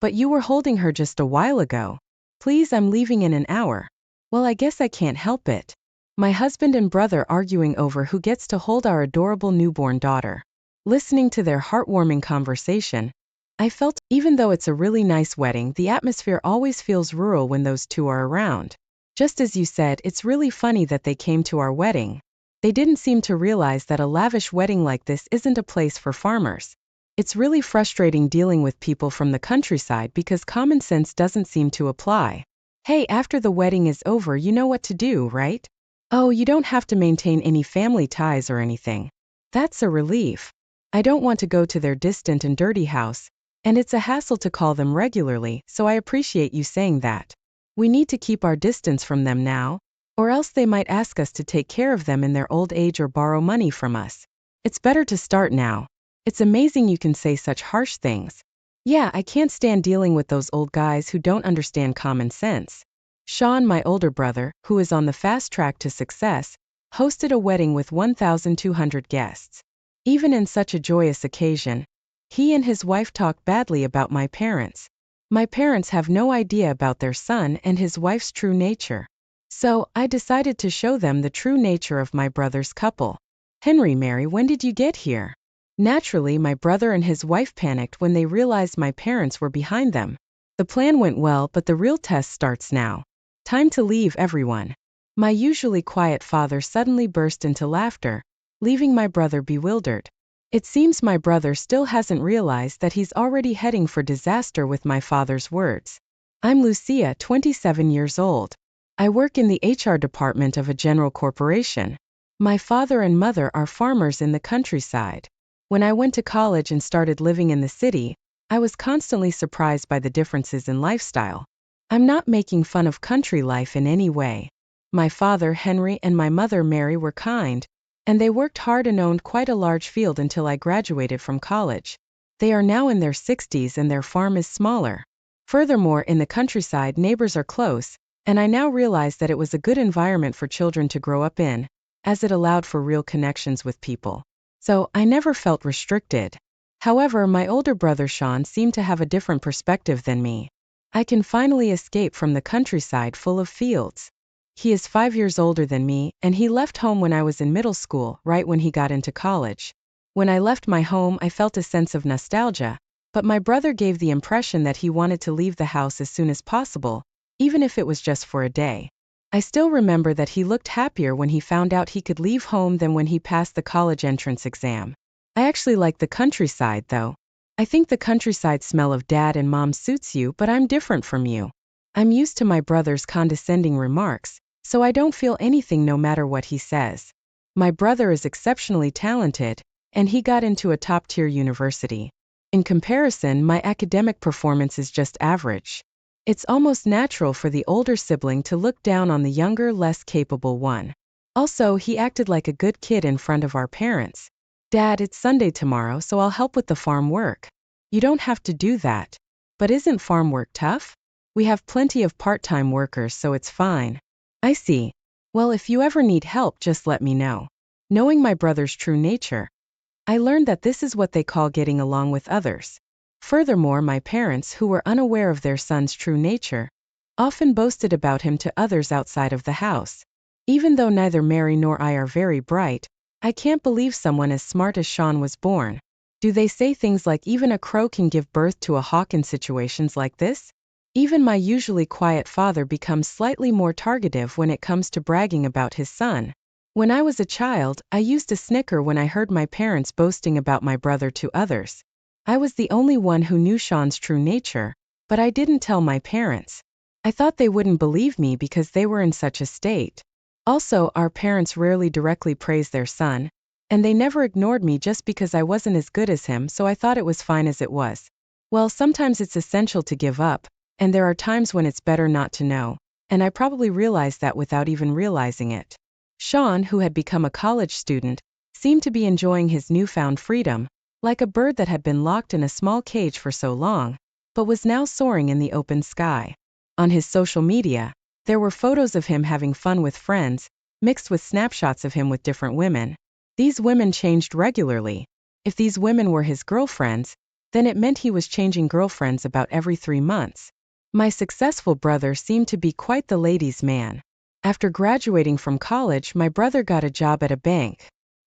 But you were holding her just a while ago." "Please, I'm leaving in an hour." "Well, I guess I can't help it." My husband and brother arguing over who gets to hold our adorable newborn daughter. Listening to their heartwarming conversation, I felt, even though it's a really nice wedding, the atmosphere always feels rural when those two are around. Just as you said, it's really funny that they came to our wedding. They didn't seem to realize that a lavish wedding like this isn't a place for farmers. It's really frustrating dealing with people from the countryside because common sense doesn't seem to apply. Hey, after the wedding is over, you know what to do, right? Oh, you don't have to maintain any family ties or anything. That's a relief. I don't want to go to their distant and dirty house, and it's a hassle to call them regularly, so I appreciate you saying that. We need to keep our distance from them now, or else they might ask us to take care of them in their old age or borrow money from us. It's better to start now. It's amazing you can say such harsh things. Yeah, I can't stand dealing with those old guys who don't understand common sense. Sean, my older brother, who is on the fast track to success, hosted a wedding with 1,200 guests. Even in such a joyous occasion, he and his wife talk badly about my parents. My parents have no idea about their son and his wife's true nature. So, I decided to show them the true nature of my brother's couple. Henry, Mary, when did you get here? Naturally, my brother and his wife panicked when they realized my parents were behind them. The plan went well, but the real test starts now. Time to leave, everyone. My usually quiet father suddenly burst into laughter, leaving my brother bewildered. It seems my brother still hasn't realized that he's already heading for disaster with my father's words. I'm Lucia, 27 years old. I work in the HR department of a general corporation. My father and mother are farmers in the countryside. When I went to college and started living in the city, I was constantly surprised by the differences in lifestyle. I'm not making fun of country life in any way. My father, Henry, and my mother, Mary, were kind, and they worked hard and owned quite a large field until I graduated from college. They are now in their 60s and their farm is smaller. Furthermore, in the countryside, neighbors are close, and I now realize that it was a good environment for children to grow up in, as it allowed for real connections with people. So, I never felt restricted. However, my older brother Sean seemed to have a different perspective than me. I can finally escape from the countryside full of fields. He is 5 years older than me, and he left home when I was in middle school, right when he got into college. When I left my home, I felt a sense of nostalgia, but my brother gave the impression that he wanted to leave the house as soon as possible, even if it was just for a day. I still remember that he looked happier when he found out he could leave home than when he passed the college entrance exam. I actually like the countryside, though. I think the countryside smell of dad and mom suits you, but I'm different from you. I'm used to my brother's condescending remarks, so I don't feel anything no matter what he says. My brother is exceptionally talented, and he got into a top-tier university. In comparison, my academic performance is just average. It's almost natural for the older sibling to look down on the younger, less capable one. Also, he acted like a good kid in front of our parents. Dad, it's Sunday tomorrow, so I'll help with the farm work. You don't have to do that. But isn't farm work tough? We have plenty of part-time workers, so it's fine. I see. Well, if you ever need help, just let me know. Knowing my brother's true nature, I learned that this is what they call getting along with others. Furthermore, my parents, who were unaware of their son's true nature, often boasted about him to others outside of the house. Even though neither Mary nor I are very bright, I can't believe someone as smart as Sean was born. Do they say things like even a crow can give birth to a hawk in situations like this? Even my usually quiet father becomes slightly more talkative when it comes to bragging about his son. When I was a child, I used to snicker when I heard my parents boasting about my brother to others. I was the only one who knew Sean's true nature, but I didn't tell my parents. I thought they wouldn't believe me because they were in such a state. Also, our parents rarely directly praise their son, and they never ignored me just because I wasn't as good as him, so I thought it was fine as it was. Well, sometimes it's essential to give up, and there are times when it's better not to know, and I probably realized that without even realizing it. Sean, who had become a college student, seemed to be enjoying his newfound freedom, like a bird that had been locked in a small cage for so long, but was now soaring in the open sky. On his social media, there were photos of him having fun with friends, mixed with snapshots of him with different women. These women changed regularly. If these women were his girlfriends, then it meant he was changing girlfriends about every 3 months. My successful brother seemed to be quite the ladies' man. After graduating from college, my brother got a job at a bank.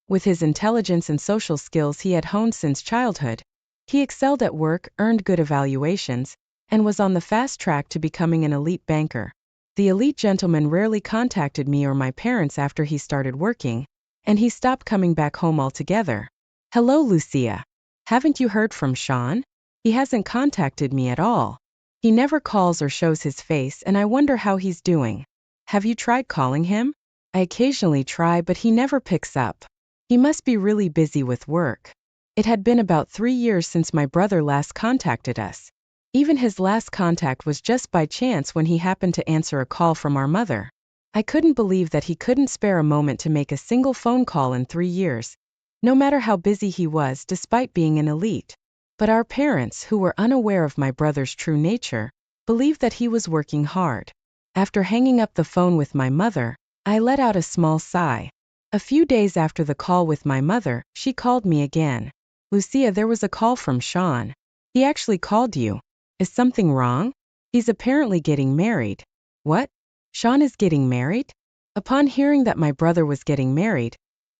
With his intelligence and social skills he had honed since childhood, He excelled at work, earned good evaluations, and was on the fast track to becoming an elite banker. The elite gentleman rarely contacted me or my parents after he started working, and he stopped coming back home altogether. Hello, Lucia. Haven't you heard from Sean? He hasn't contacted me at all. He never calls or shows his face, and I wonder how he's doing. Have you tried calling him? I occasionally try, but he never picks up. He must be really busy with work. It had been about 3 years since my brother last contacted us. Even his last contact was just by chance when he happened to answer a call from our mother. I couldn't believe that he couldn't spare a moment to make a single phone call in 3 years, no matter how busy he was despite being an elite. But our parents, who were unaware of my brother's true nature, believed that he was working hard. After hanging up the phone with my mother, I let out a small sigh. A few days after the call with my mother, she called me again. Lucia, there was a call from Sean. He actually called you. Is something wrong? He's apparently getting married. What? Sean is getting married? Upon hearing that my brother was getting married,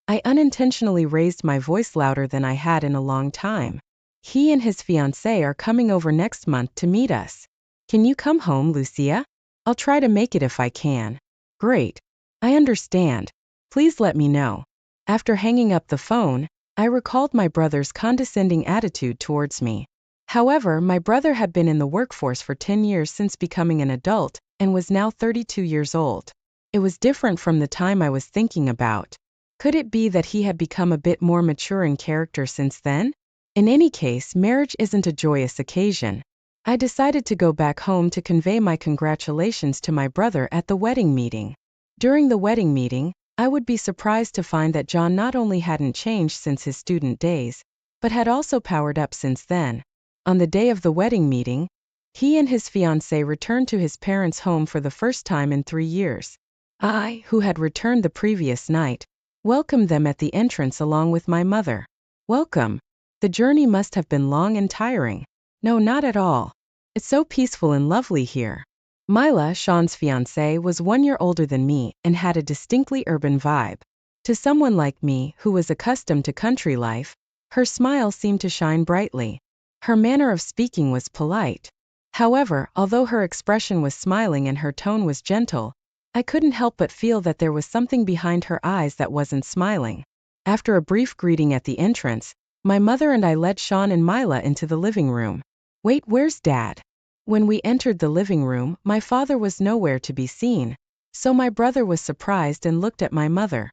I unintentionally raised my voice louder than I had in a long time. He and his fiancée are coming over next month to meet us. Can you come home, Lucia? I'll try to make it if I can. Great. I understand. Please let me know. After hanging up the phone, I recalled my brother's condescending attitude towards me. However, my brother had been in the workforce for 10 years since becoming an adult, and was now 32 years old. It was different from the time I was thinking about. Could it be that he had become a bit more mature in character since then? In any case, marriage isn't a joyous occasion. I decided to go back home to convey my congratulations to my brother at the wedding meeting. During the wedding meeting, I would be surprised to find that John not only hadn't changed since his student days, but had also powered up since then. On the day of the wedding meeting, he and his fiancée returned to his parents' home for the first time in 3 years. I, who had returned the previous night, welcomed them at the entrance along with my mother. Welcome. The journey must have been long and tiring. No, not at all. It's so peaceful and lovely here. Mila, Sean's fiancée, was 1 year older than me and had a distinctly urban vibe. To someone like me, who was accustomed to country life, her smile seemed to shine brightly. Her manner of speaking was polite. However, although her expression was smiling and her tone was gentle, I couldn't help but feel that there was something behind her eyes that wasn't smiling. After a brief greeting at the entrance, my mother and I led Sean and Mila into the living room. Wait, where's Dad? When we entered the living room, my father was nowhere to be seen, so my brother was surprised and looked at my mother.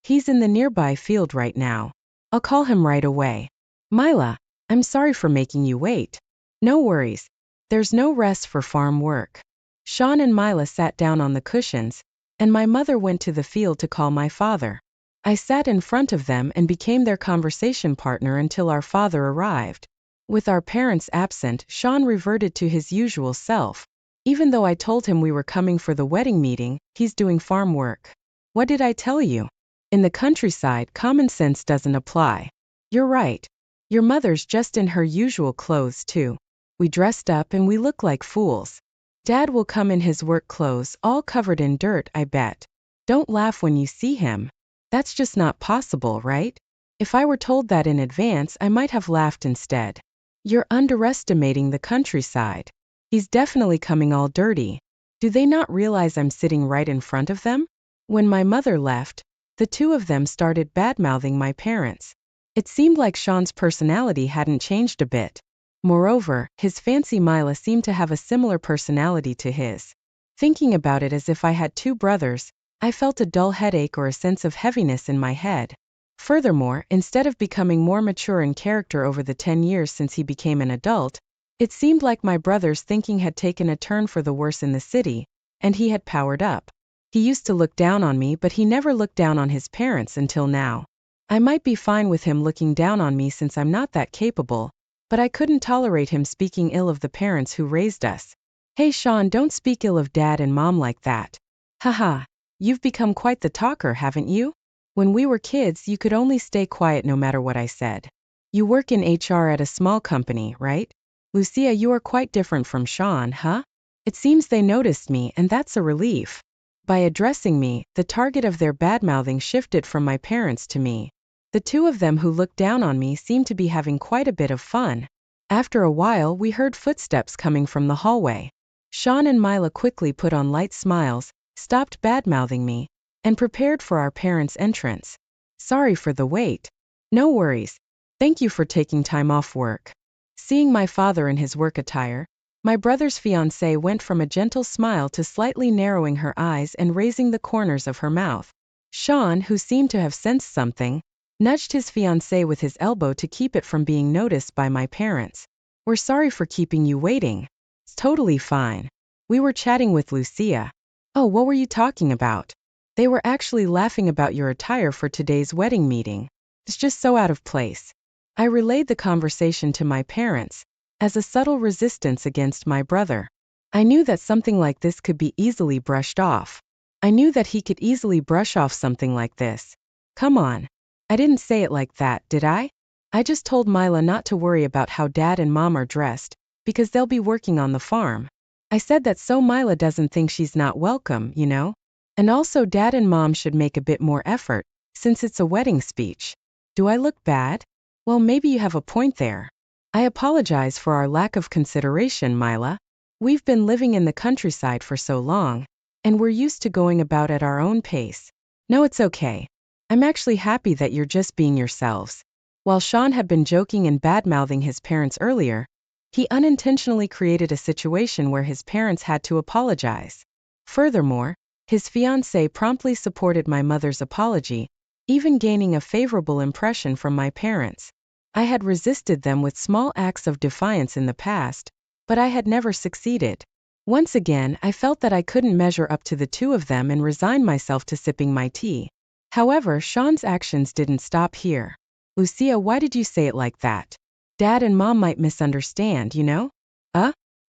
He's in the nearby field right now. I'll call him right away. Mila, I'm sorry for making you wait. No worries. There's no rest for farm work. Sean and Mila sat down on the cushions, and my mother went to the field to call my father. I sat in front of them and became their conversation partner until our father arrived. With our parents absent, Sean reverted to his usual self. Even though I told him we were coming for the wedding meeting, he's doing farm work. What did I tell you? In the countryside, common sense doesn't apply. You're right. Your mother's just in her usual clothes too. We dressed up and we look like fools. Dad will come in his work clothes, all covered in dirt, I bet. Don't laugh when you see him. That's just not possible, right? If I were told that in advance, I might have laughed instead. You're underestimating the countryside. He's definitely coming all dirty. Do they not realize I'm sitting right in front of them? When my mother left, the two of them started badmouthing my parents. It seemed like Sean's personality hadn't changed a bit. Moreover, his fancy Mila seemed to have a similar personality to his. Thinking about it as if I had 2 brothers, I felt a dull headache or a sense of heaviness in my head. Furthermore, instead of becoming more mature in character over the 10 years since he became an adult, it seemed like my brother's thinking had taken a turn for the worse in the city, and he had powered up. He used to look down on me, but he never looked down on his parents until now. I might be fine with him looking down on me since I'm not that capable, but I couldn't tolerate him speaking ill of the parents who raised us. Hey Sean, don't speak ill of Dad and Mom like that. Haha, you've become quite the talker, haven't you? When we were kids, you could only stay quiet no matter what I said. You work in HR at a small company, right? Lucia, you are quite different from Sean, huh? It seems they noticed me, and that's a relief. By addressing me, the target of their badmouthing shifted from my parents to me. The two of them who looked down on me seemed to be having quite a bit of fun. After a while, we heard footsteps coming from the hallway. Sean and Mila quickly put on light smiles, stopped bad-mouthing me, and prepared for our parents' entrance. Sorry for the wait. No worries. Thank you for taking time off work. Seeing my father in his work attire, my brother's fiancée went from a gentle smile to slightly narrowing her eyes and raising the corners of her mouth. Sean, who seemed to have sensed something, nudged his fiancée with his elbow to keep it from being noticed by my parents. We're sorry for keeping you waiting. It's totally fine. We were chatting with Lucia. Oh, what were you talking about? They were actually laughing about your attire for today's wedding meeting. It's just so out of place. I relayed the conversation to my parents, as a subtle resistance against my brother. I knew that something like this could be easily brushed off. I knew that he could easily brush off something like this. Come on. I didn't say it like that, did I? I just told Mila not to worry about how Dad and Mom are dressed, because they'll be working on the farm. I said that so Mila doesn't think she's not welcome, you know? And also Dad and Mom should make a bit more effort, since it's a wedding speech. Do I look bad? Well, maybe you have a point there. I apologize for our lack of consideration, Mila. We've been living in the countryside for so long, and we're used to going about at our own pace. No, it's okay. I'm actually happy that you're just being yourselves. While Sean had been joking and bad-mouthing his parents earlier, he unintentionally created a situation where his parents had to apologize. Furthermore, his fiancée promptly supported my mother's apology, even gaining a favorable impression from my parents. I had resisted them with small acts of defiance in the past, but I had never succeeded. Once again, I felt that I couldn't measure up to the two of them and resigned myself to sipping my tea. However, Sean's actions didn't stop here. Lucia, why did you say it like that? Dad and Mom might misunderstand, you know?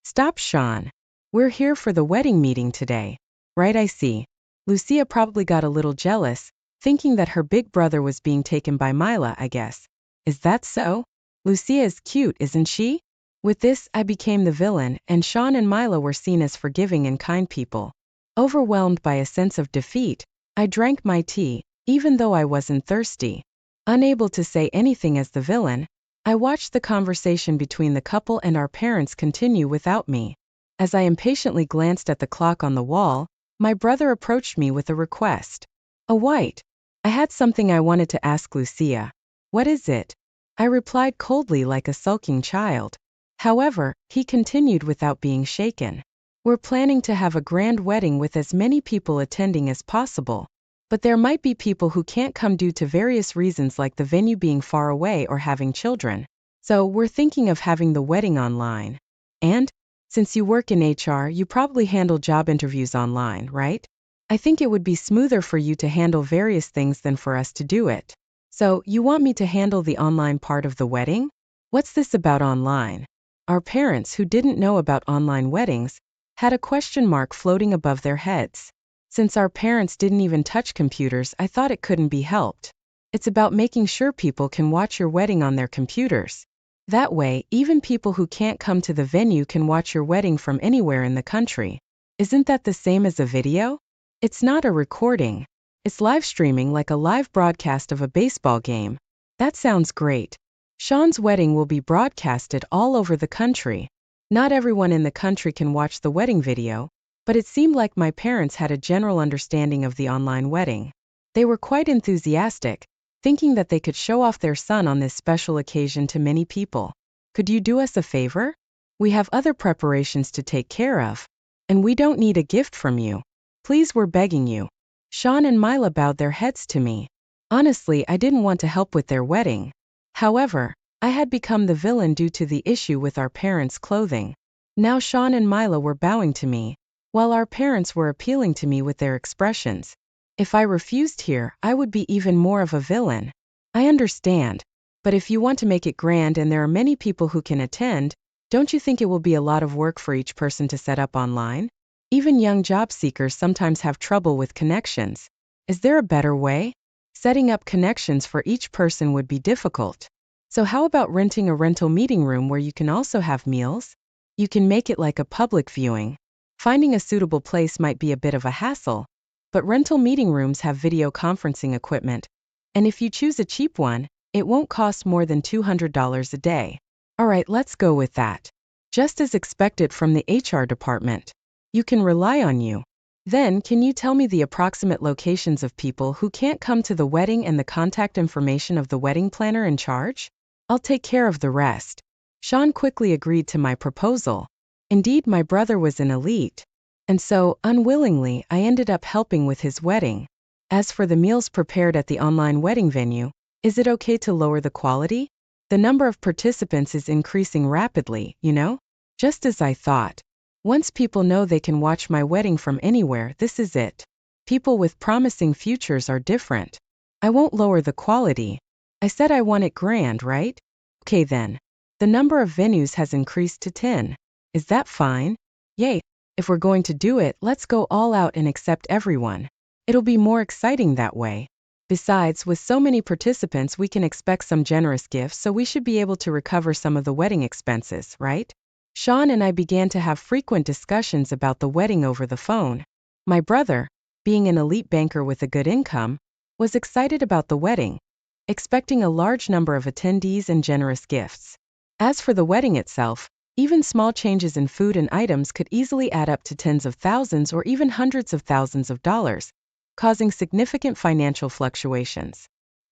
Stop, Sean. We're here for the wedding meeting today. Right, I see. Lucia probably got a little jealous, thinking that her big brother was being taken by Mila, I guess. Is that so? Lucia is cute, isn't she? With this, I became the villain, and Sean and Mila were seen as forgiving and kind people. Overwhelmed by a sense of defeat, I drank my tea, even though I wasn't thirsty. Unable to say anything as the villain, I watched the conversation between the couple and our parents continue without me. As I impatiently glanced at the clock on the wall, my brother approached me with a request. A white. I had something I wanted to ask Lucia. What is it? I replied coldly like a sulking child. However, he continued without being shaken. We're planning to have a grand wedding with as many people attending as possible. But there might be people who can't come due to various reasons like the venue being far away or having children. So we're thinking of having the wedding online. And, since you work in HR, you probably handle job interviews online, right? I think it would be smoother for you to handle various things than for us to do it. So, you want me to handle the online part of the wedding? What's this about online? Our parents, who didn't know about online weddings, had a question mark floating above their heads. Since our parents didn't even touch computers, I thought it couldn't be helped. It's about making sure people can watch your wedding on their computers. That way, even people who can't come to the venue can watch your wedding from anywhere in the country. Isn't that the same as a video? It's not a recording. It's live streaming like a live broadcast of a baseball game. That sounds great. Sean's wedding will be broadcasted all over the country. Not everyone in the country can watch the wedding video, but it seemed like my parents had a general understanding of the online wedding. They were quite enthusiastic, thinking that they could show off their son on this special occasion to many people. Could you do us a favor? We have other preparations to take care of, and we don't need a gift from you. Please, we're begging you. Sean and Mila bowed their heads to me. Honestly, I didn't want to help with their wedding. However, I had become the villain due to the issue with our parents' clothing. Now Sean and Mila were bowing to me, while our parents were appealing to me with their expressions. If I refused here, I would be even more of a villain. I understand. But if you want to make it grand and there are many people who can attend, don't you think it will be a lot of work for each person to set up online? Even young job seekers sometimes have trouble with connections. Is there a better way? Setting up connections for each person would be difficult. So how about renting a rental meeting room where you can also have meals? You can make it like a public viewing. Finding a suitable place might be a bit of a hassle, but rental meeting rooms have video conferencing equipment, And if you choose a cheap one, it won't cost more than $200 a day. All right, let's go with that. Just as expected from the HR department. You can rely on you. Then, can you tell me the approximate locations of people who can't come to the wedding and the contact information of the wedding planner in charge? I'll take care of the rest. Sean quickly agreed to my proposal. Indeed, my brother was an elite. And so, unwillingly, I ended up helping with his wedding. As for the meals prepared at the online wedding venue, is it okay to lower the quality? The number of participants is increasing rapidly, you know? Just as I thought. Once people know they can watch my wedding from anywhere, this is it. People with promising futures are different. I won't lower the quality. I said I want it grand, right? Okay then. The number of venues has increased to 10. Is that fine? Yay. If we're going to do it, let's go all out and accept everyone. It'll be more exciting that way. Besides, with so many participants, we can expect some generous gifts, so we should be able to recover some of the wedding expenses, right? Sean and I began to have frequent discussions about the wedding over the phone. My brother, being an elite banker with a good income, was excited about the wedding, expecting a large number of attendees and generous gifts. As for the wedding itself, even small changes in food and items could easily add up to tens of thousands or even hundreds of thousands of dollars, causing significant financial fluctuations.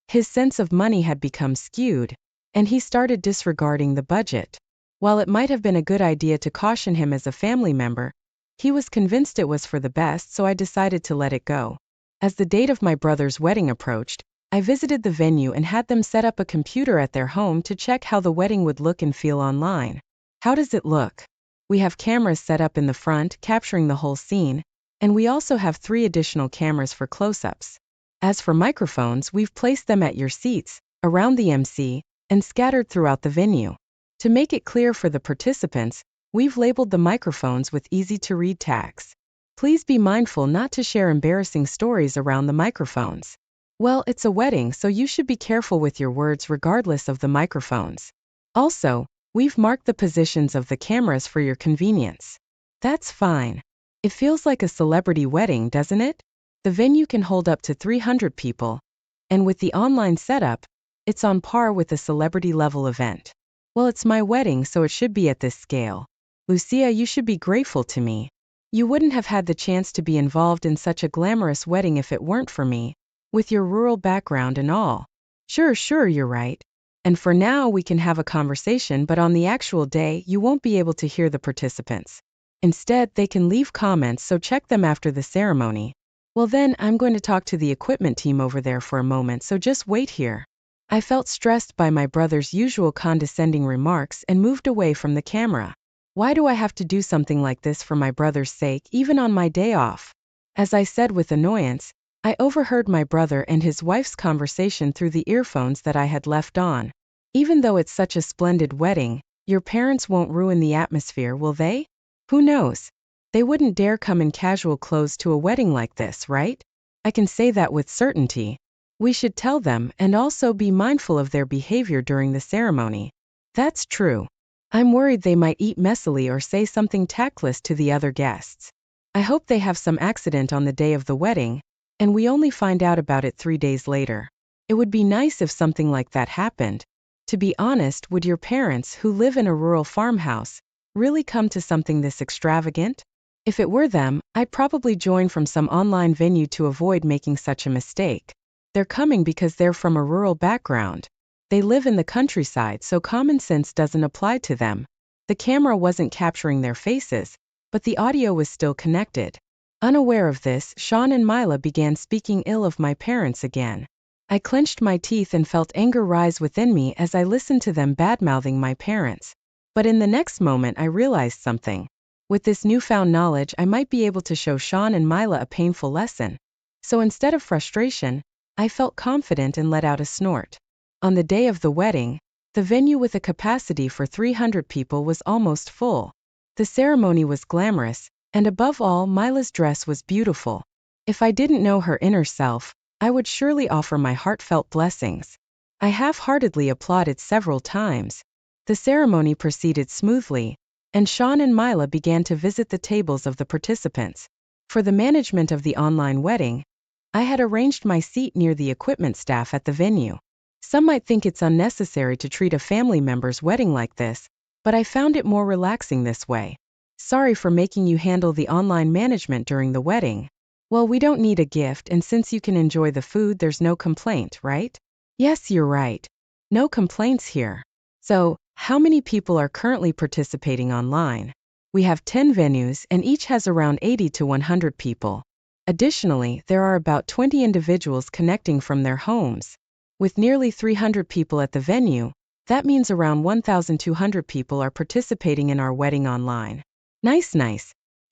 His sense of money had become skewed, and he started disregarding the budget. While it might have been a good idea to caution him as a family member, he was convinced it was for the best, so I decided to let it go. As the date of my brother's wedding approached, I visited the venue and had them set up a computer at their home to check how the wedding would look and feel online. How does it look? We have cameras set up in the front, capturing the whole scene, and we also have 3 additional cameras for close-ups. As for microphones, we've placed them at your seats, around the MC, and scattered throughout the venue. To make it clear for the participants, we've labeled the microphones with easy-to-read tags. Please be mindful not to share embarrassing stories around the microphones. Well, it's a wedding, so you should be careful with your words regardless of the microphones. Also, we've marked the positions of the cameras for your convenience. That's fine. It feels like a celebrity wedding, doesn't it? The venue can hold up to 300 people, and with the online setup, it's on par with a celebrity-level event. Well, it's my wedding, so it should be at this scale. Lucia, you should be grateful to me. You wouldn't have had the chance to be involved in such a glamorous wedding if it weren't for me, with your rural background and all. Sure, you're right. And for now, we can have a conversation, but on the actual day, you won't be able to hear the participants. Instead, they can leave comments, so check them after the ceremony. Well then, I'm going to talk to the equipment team over there for a moment, so just wait here. I felt stressed by my brother's usual condescending remarks and moved away from the camera. Why do I have to do something like this for my brother's sake, even on my day off? As I said with annoyance, I overheard my brother and his wife's conversation through the earphones that I had left on. Even though it's such a splendid wedding, your parents won't ruin the atmosphere, will they? Who knows? They wouldn't dare come in casual clothes to a wedding like this, right? I can say that with certainty. We should tell them and also be mindful of their behavior during the ceremony. That's true. I'm worried they might eat messily or say something tactless to the other guests. I hope they have some accident on the day of the wedding, and we only find out about it 3 days later. It would be nice if something like that happened. To be honest, would your parents, who live in a rural farmhouse, really come to something this extravagant? If it were them, I'd probably join from some online venue to avoid making such a mistake. They're coming because they're from a rural background. They live in the countryside, so common sense doesn't apply to them. The camera wasn't capturing their faces, but the audio was still connected. Unaware of this, Sean and Mila began speaking ill of my parents again. I clenched my teeth and felt anger rise within me as I listened to them bad-mouthing my parents. But in the next moment I realized something. With this newfound knowledge, I might be able to show Sean and Mila a painful lesson. So instead of frustration, I felt confident and let out a snort. On the day of the wedding, the venue with a capacity for 300 people was almost full. The ceremony was glamorous, and above all, Mila's dress was beautiful. If I didn't know her inner self, I would surely offer my heartfelt blessings. I half-heartedly applauded several times. The ceremony proceeded smoothly, and Sean and Mila began to visit the tables of the participants. For the management of the online wedding, I had arranged my seat near the equipment staff at the venue. Some might think it's unnecessary to treat a family member's wedding like this, but I found it more relaxing this way. Sorry for making you handle the online management during the wedding. Well, we don't need a gift, and since you can enjoy the food, there's no complaint, right? Yes, you're right. No complaints here. So, how many people are currently participating online? We have 10 venues, and each has around 80 to 100 people. Additionally, there are about 20 individuals connecting from their homes. With nearly 300 people at the venue, that means around 1,200 people are participating in our wedding online. Nice.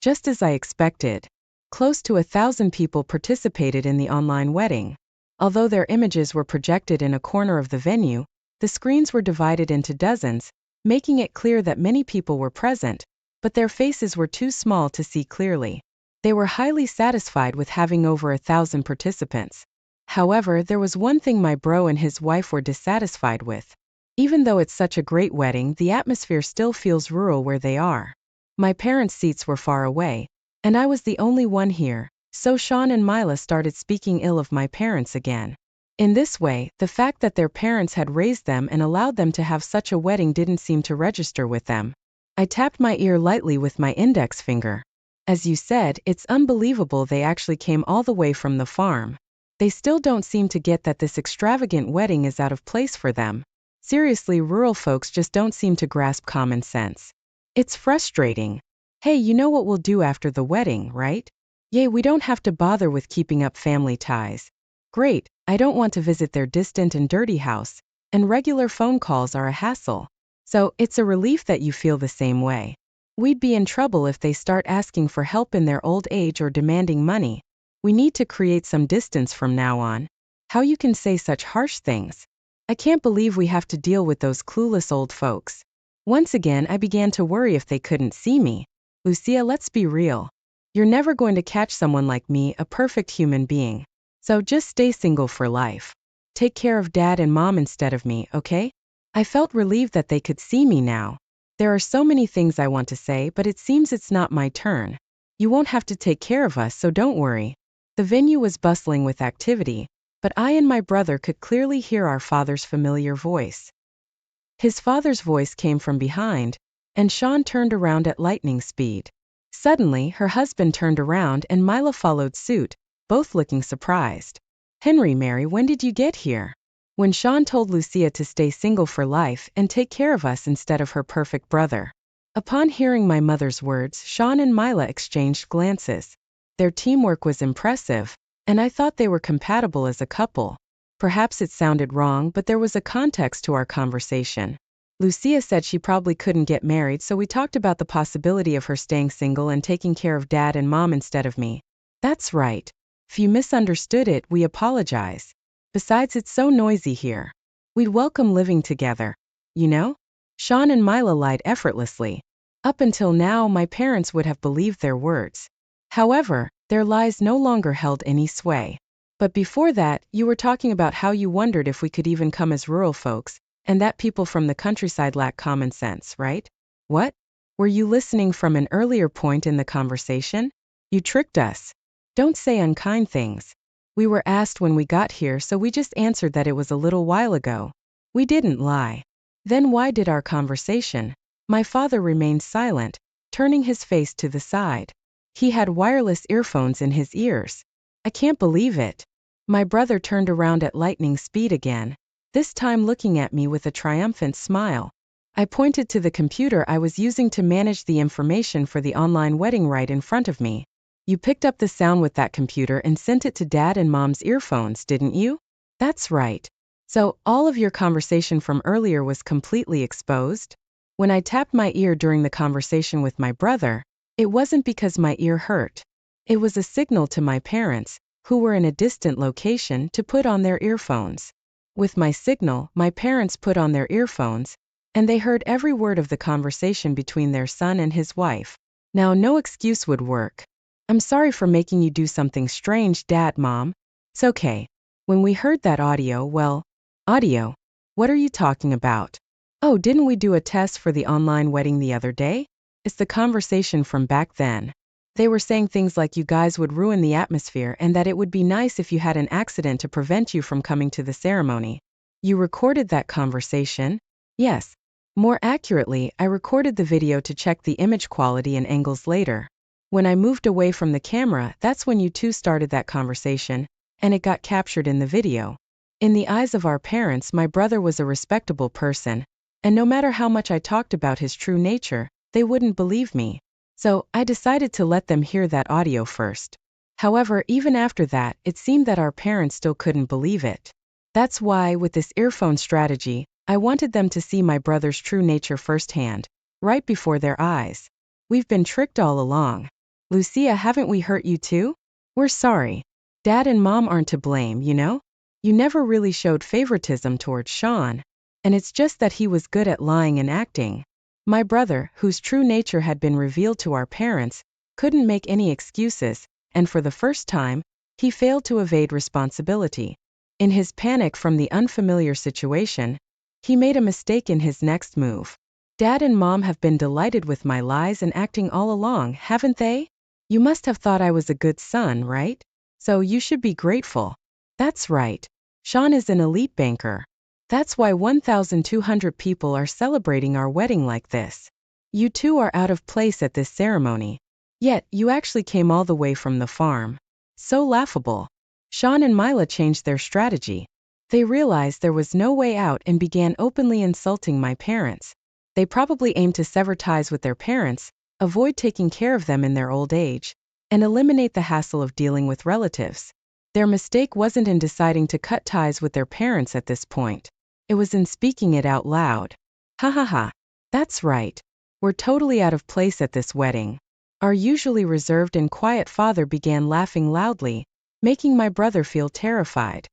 Just as I expected. Close to 1,000 people participated in the online wedding. Although their images were projected in a corner of the venue, the screens were divided into dozens, making it clear that many people were present, but their faces were too small to see clearly. They were highly satisfied with having over 1,000 participants. However, there was one thing my bro and his wife were dissatisfied with. Even though it's such a great wedding, the atmosphere still feels rural where they are. My parents' seats were far away, and I was the only one here, so Sean and Mila started speaking ill of my parents again. In this way, the fact that their parents had raised them and allowed them to have such a wedding didn't seem to register with them. I tapped my ear lightly with my index finger. As you said, it's unbelievable they actually came all the way from the farm. They still don't seem to get that this extravagant wedding is out of place for them. Seriously, rural folks just don't seem to grasp common sense. It's frustrating. Hey, you know what we'll do after the wedding, right? Yay, we don't have to bother with keeping up family ties. Great, I don't want to visit their distant and dirty house, and regular phone calls are a hassle. So, it's a relief that you feel the same way. We'd be in trouble if they start asking for help in their old age or demanding money. We need to create some distance from now on. How you can say such harsh things? I can't believe we have to deal with those clueless old folks. Once again, I began to worry if they couldn't see me. Lucia, let's be real. You're never going to catch someone like me, a perfect human being. So just stay single for life. Take care of dad and mom instead of me, okay? I felt relieved that they could see me now. There are so many things I want to say, but it seems it's not my turn. You won't have to take care of us, so don't worry. The venue was bustling with activity, but I and my brother could clearly hear our father's familiar voice. His father's voice came from behind, and Sean turned around at lightning speed. Suddenly, her husband turned around and Mila followed suit, both looking surprised. Henry, Mary, when did you get here? When Sean told Lucia to stay single for life and take care of us instead of her perfect brother. Upon hearing my mother's words, Sean and Mila exchanged glances. Their teamwork was impressive, and I thought they were compatible as a couple. Perhaps it sounded wrong, but there was a context to our conversation. Lucia said she probably couldn't get married, so we talked about the possibility of her staying single and taking care of dad and mom instead of me. That's right. If you misunderstood it, we apologize. Besides, it's so noisy here. We'd welcome living together. You know? Sean and Mila lied effortlessly. Up until now, my parents would have believed their words. However, their lies no longer held any sway. But before that, you were talking about how you wondered if we could even come as rural folks, and that people from the countryside lack common sense, right? What? Were you listening from an earlier point in the conversation? You tricked us. Don't say unkind things. We were asked when we got here, so we just answered that it was a little while ago. We didn't lie. Then why did our conversation? My father remained silent, turning his face to the side. He had wireless earphones in his ears. I can't believe it. My brother turned around at lightning speed again, this time looking at me with a triumphant smile. I pointed to the computer I was using to manage the information for the online wedding right in front of me. You picked up the sound with that computer and sent it to dad and mom's earphones, didn't you? That's right. So, all of your conversation from earlier was completely exposed? When I tapped my ear during the conversation with my brother, it wasn't because my ear hurt. It was a signal to my parents, who were in a distant location, to put on their earphones. With my signal, my parents put on their earphones, and they heard every word of the conversation between their son and his wife. Now, no excuse would work. I'm sorry for making you do something strange, Dad, Mom. It's okay. When we heard that audio, well, audio? What are you talking about? Oh, didn't we do a test for the online wedding the other day? It's the conversation from back then. They were saying things like you guys would ruin the atmosphere and that it would be nice if you had an accident to prevent you from coming to the ceremony. You recorded that conversation? Yes. More accurately, I recorded the video to check the image quality and angles later. When I moved away from the camera, that's when you two started that conversation, and it got captured in the video. In the eyes of our parents, my brother was a respectable person, and no matter how much I talked about his true nature, they wouldn't believe me. So, I decided to let them hear that audio first. However, even after that, it seemed that our parents still couldn't believe it. That's why, with this earphone strategy, I wanted them to see my brother's true nature firsthand, right before their eyes. We've been tricked all along. Lucia, haven't we hurt you too? We're sorry. Dad and Mom aren't to blame, you know? You never really showed favoritism towards Sean. And it's just that he was good at lying and acting. My brother, whose true nature had been revealed to our parents, couldn't make any excuses, and for the first time, he failed to evade responsibility. In his panic from the unfamiliar situation, he made a mistake in his next move. Dad and Mom have been delighted with my lies and acting all along, haven't they? You must have thought I was a good son, right? So you should be grateful. That's right. Sean is an elite banker. That's why 1,200 people are celebrating our wedding like this. You two are out of place at this ceremony. Yet, you actually came all the way from the farm. So laughable. Sean and Mila changed their strategy. They realized there was no way out and began openly insulting my parents. They probably aimed to sever ties with their parents, avoid taking care of them in their old age, and eliminate the hassle of dealing with relatives. Their mistake wasn't in deciding to cut ties with their parents at this point. It was in speaking it out loud. Ha ha ha. That's right. We're totally out of place at this wedding. Our usually reserved and quiet father began laughing loudly, making my brother feel terrified.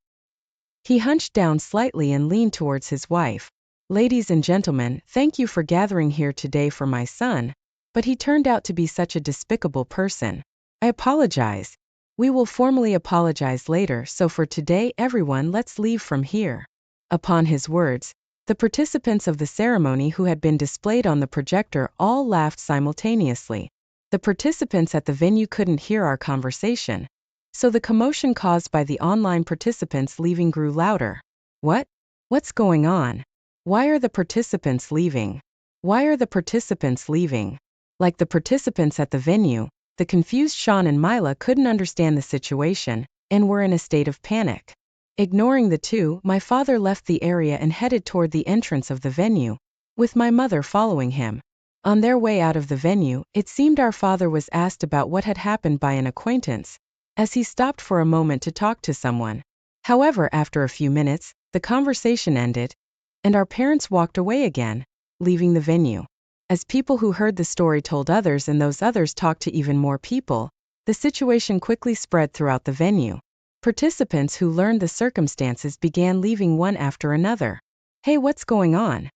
He hunched down slightly and leaned towards his wife. Ladies and gentlemen, thank you for gathering here today for my son, but he turned out to be such a despicable person. I apologize. We will formally apologize later, so for today everyone, let's leave from here. Upon his words, the participants of the ceremony who had been displayed on the projector all laughed simultaneously. The participants at the venue couldn't hear our conversation, so the commotion caused by the online participants leaving grew louder. What? What's going on? Why are the participants leaving? Why are the participants leaving? Like the participants at the venue, the confused Sean and Mila couldn't understand the situation and were in a state of panic. Ignoring the two, my father left the area and headed toward the entrance of the venue, with my mother following him. On their way out of the venue, it seemed our father was asked about what had happened by an acquaintance, as he stopped for a moment to talk to someone. However, after a few minutes, the conversation ended, and our parents walked away again, leaving the venue. As people who heard the story told others and those others talked to even more people, the situation quickly spread throughout the venue. Participants who learned the circumstances began leaving one after another. Hey, what's going on?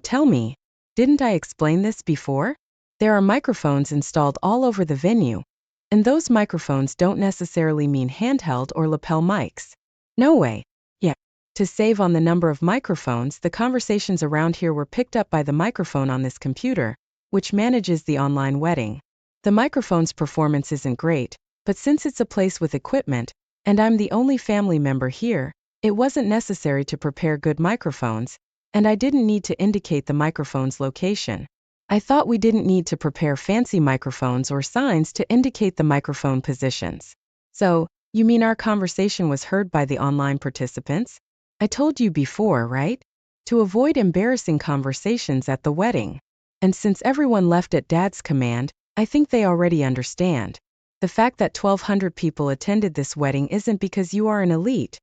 Tell me. Didn't I explain this before? There are microphones installed all over the venue, and those microphones don't necessarily mean handheld or lapel mics. No way. Yeah. To save on the number of microphones, the conversations around here were picked up by the microphone on this computer, which manages the online wedding. The microphone's performance isn't great, but since it's a place with equipment, and I'm the only family member here, it wasn't necessary to prepare good microphones, and I didn't need to indicate the microphone's location. I thought we didn't need to prepare fancy microphones or signs to indicate the microphone positions. So, you mean our conversation was heard by the online participants? I told you before, right? To avoid embarrassing conversations at the wedding. And since everyone left at Dad's command, I think they already understand. The fact that 1,200 people attended this wedding isn't because you are an elite,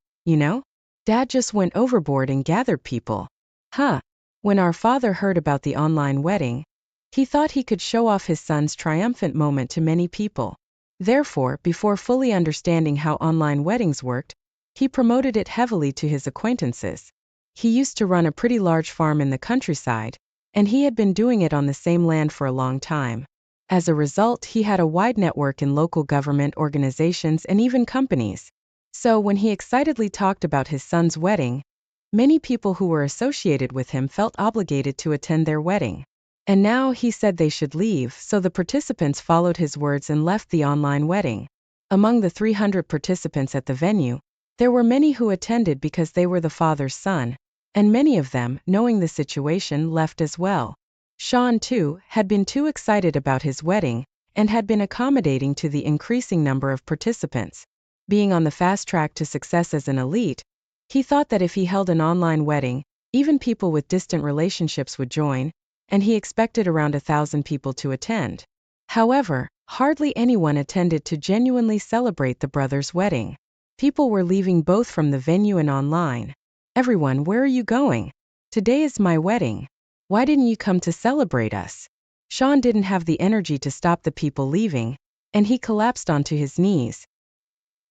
Dad just went overboard and gathered people. Huh. When our father heard about the online wedding, he thought he could show off his son's triumphant moment to many people. Therefore, before fully understanding how online weddings worked, he promoted it heavily to his acquaintances. He used to run a pretty large farm in the countryside, and he had been doing it on the same land for a long time. As a result, he had a wide network in local government organizations and even companies. So when he excitedly talked about his son's wedding, many people who were associated with him felt obligated to attend their wedding. And now he said they should leave, so the participants followed his words and left the online wedding. Among the 300 participants at the venue, there were many who attended because they were the father's son, and many of them, knowing the situation, left as well. Sean, too, had been too excited about his wedding, and had been accommodating to the increasing number of participants. Being on the fast track to success as an elite, he thought that if he held an online wedding, even people with distant relationships would join, and he expected around 1,000 people to attend. However, hardly anyone attended to genuinely celebrate the brothers' wedding. People were leaving both from the venue and online. "Everyone, where are you going? Today is my wedding. Why didn't you come to celebrate us?" Sean didn't have the energy to stop the people leaving, and he collapsed onto his knees.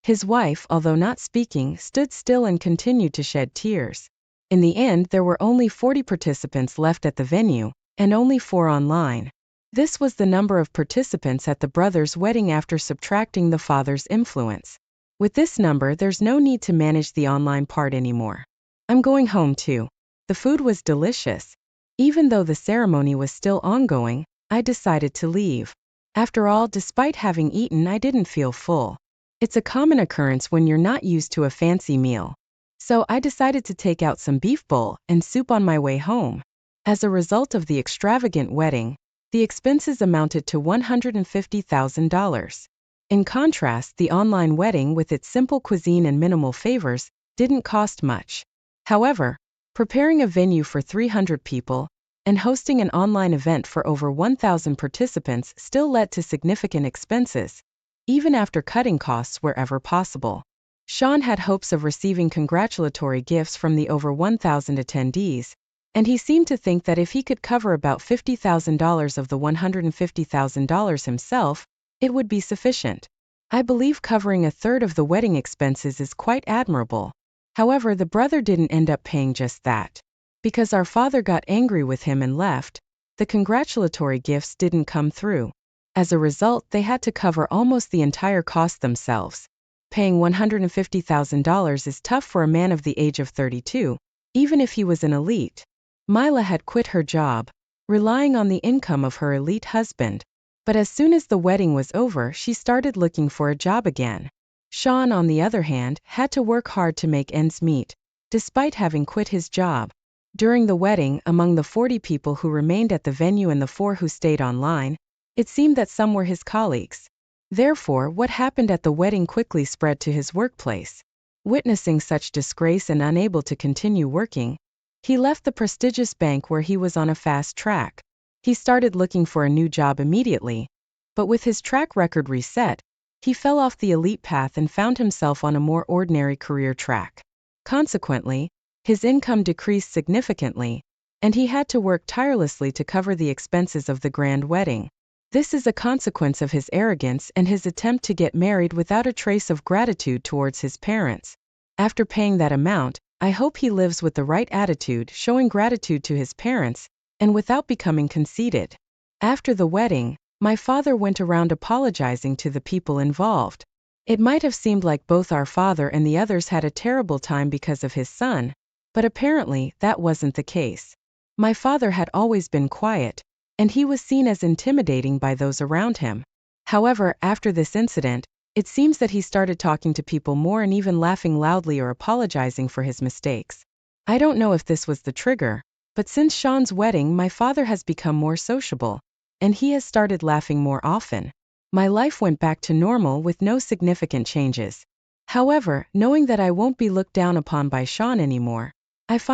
His wife, although not speaking, stood still and continued to shed tears. In the end, there were only 40 participants left at the venue, and only 4 online. This was the number of participants at the brothers' wedding after subtracting the father's influence. With this number, there's no need to manage the online part anymore. I'm going home too. The food was delicious. Even though the ceremony was still ongoing, I decided to leave. After all, despite having eaten, I didn't feel full. It's a common occurrence when you're not used to a fancy meal. So I decided to take out some beef bowl and soup on my way home. As a result of the extravagant wedding, the expenses amounted to $150,000. In contrast, the online wedding, with its simple cuisine and minimal favors, didn't cost much. However, preparing a venue for 300 people and hosting an online event for over 1,000 participants still led to significant expenses, even after cutting costs wherever possible. Sean had hopes of receiving congratulatory gifts from the over 1,000 attendees, and he seemed to think that if he could cover about $50,000 of the $150,000 himself, it would be sufficient. I believe covering a third of the wedding expenses is quite admirable. However, the brother didn't end up paying just that. Because our father got angry with him and left, the congratulatory gifts didn't come through. As a result, they had to cover almost the entire cost themselves. Paying $150,000 is tough for a man of the age of 32, even if he was an elite. Mila had quit her job, relying on the income of her elite husband. But as soon as the wedding was over, she started looking for a job again. Sean, on the other hand, had to work hard to make ends meet, despite having quit his job. During the wedding, among the 40 people who remained at the venue and the 4 who stayed online, it seemed that some were his colleagues. Therefore, what happened at the wedding quickly spread to his workplace. Witnessing such disgrace and unable to continue working, he left the prestigious bank where he was on a fast track. He started looking for a new job immediately, but with his track record reset, he fell off the elite path and found himself on a more ordinary career track. Consequently, his income decreased significantly, and he had to work tirelessly to cover the expenses of the grand wedding. This is a consequence of his arrogance and his attempt to get married without a trace of gratitude towards his parents. After paying that amount, I hope he lives with the right attitude, showing gratitude to his parents, and without becoming conceited. After the wedding, my father went around apologizing to the people involved. It might have seemed like both our father and the others had a terrible time because of his son, but apparently that wasn't the case. My father had always been quiet, and he was seen as intimidating by those around him. However, after this incident, it seems that he started talking to people more and even laughing loudly or apologizing for his mistakes. I don't know if this was the trigger, but since Sean's wedding, my father has become more sociable, and he has started laughing more often. My life went back to normal with no significant changes. However, knowing that I won't be looked down upon by Sean anymore, I find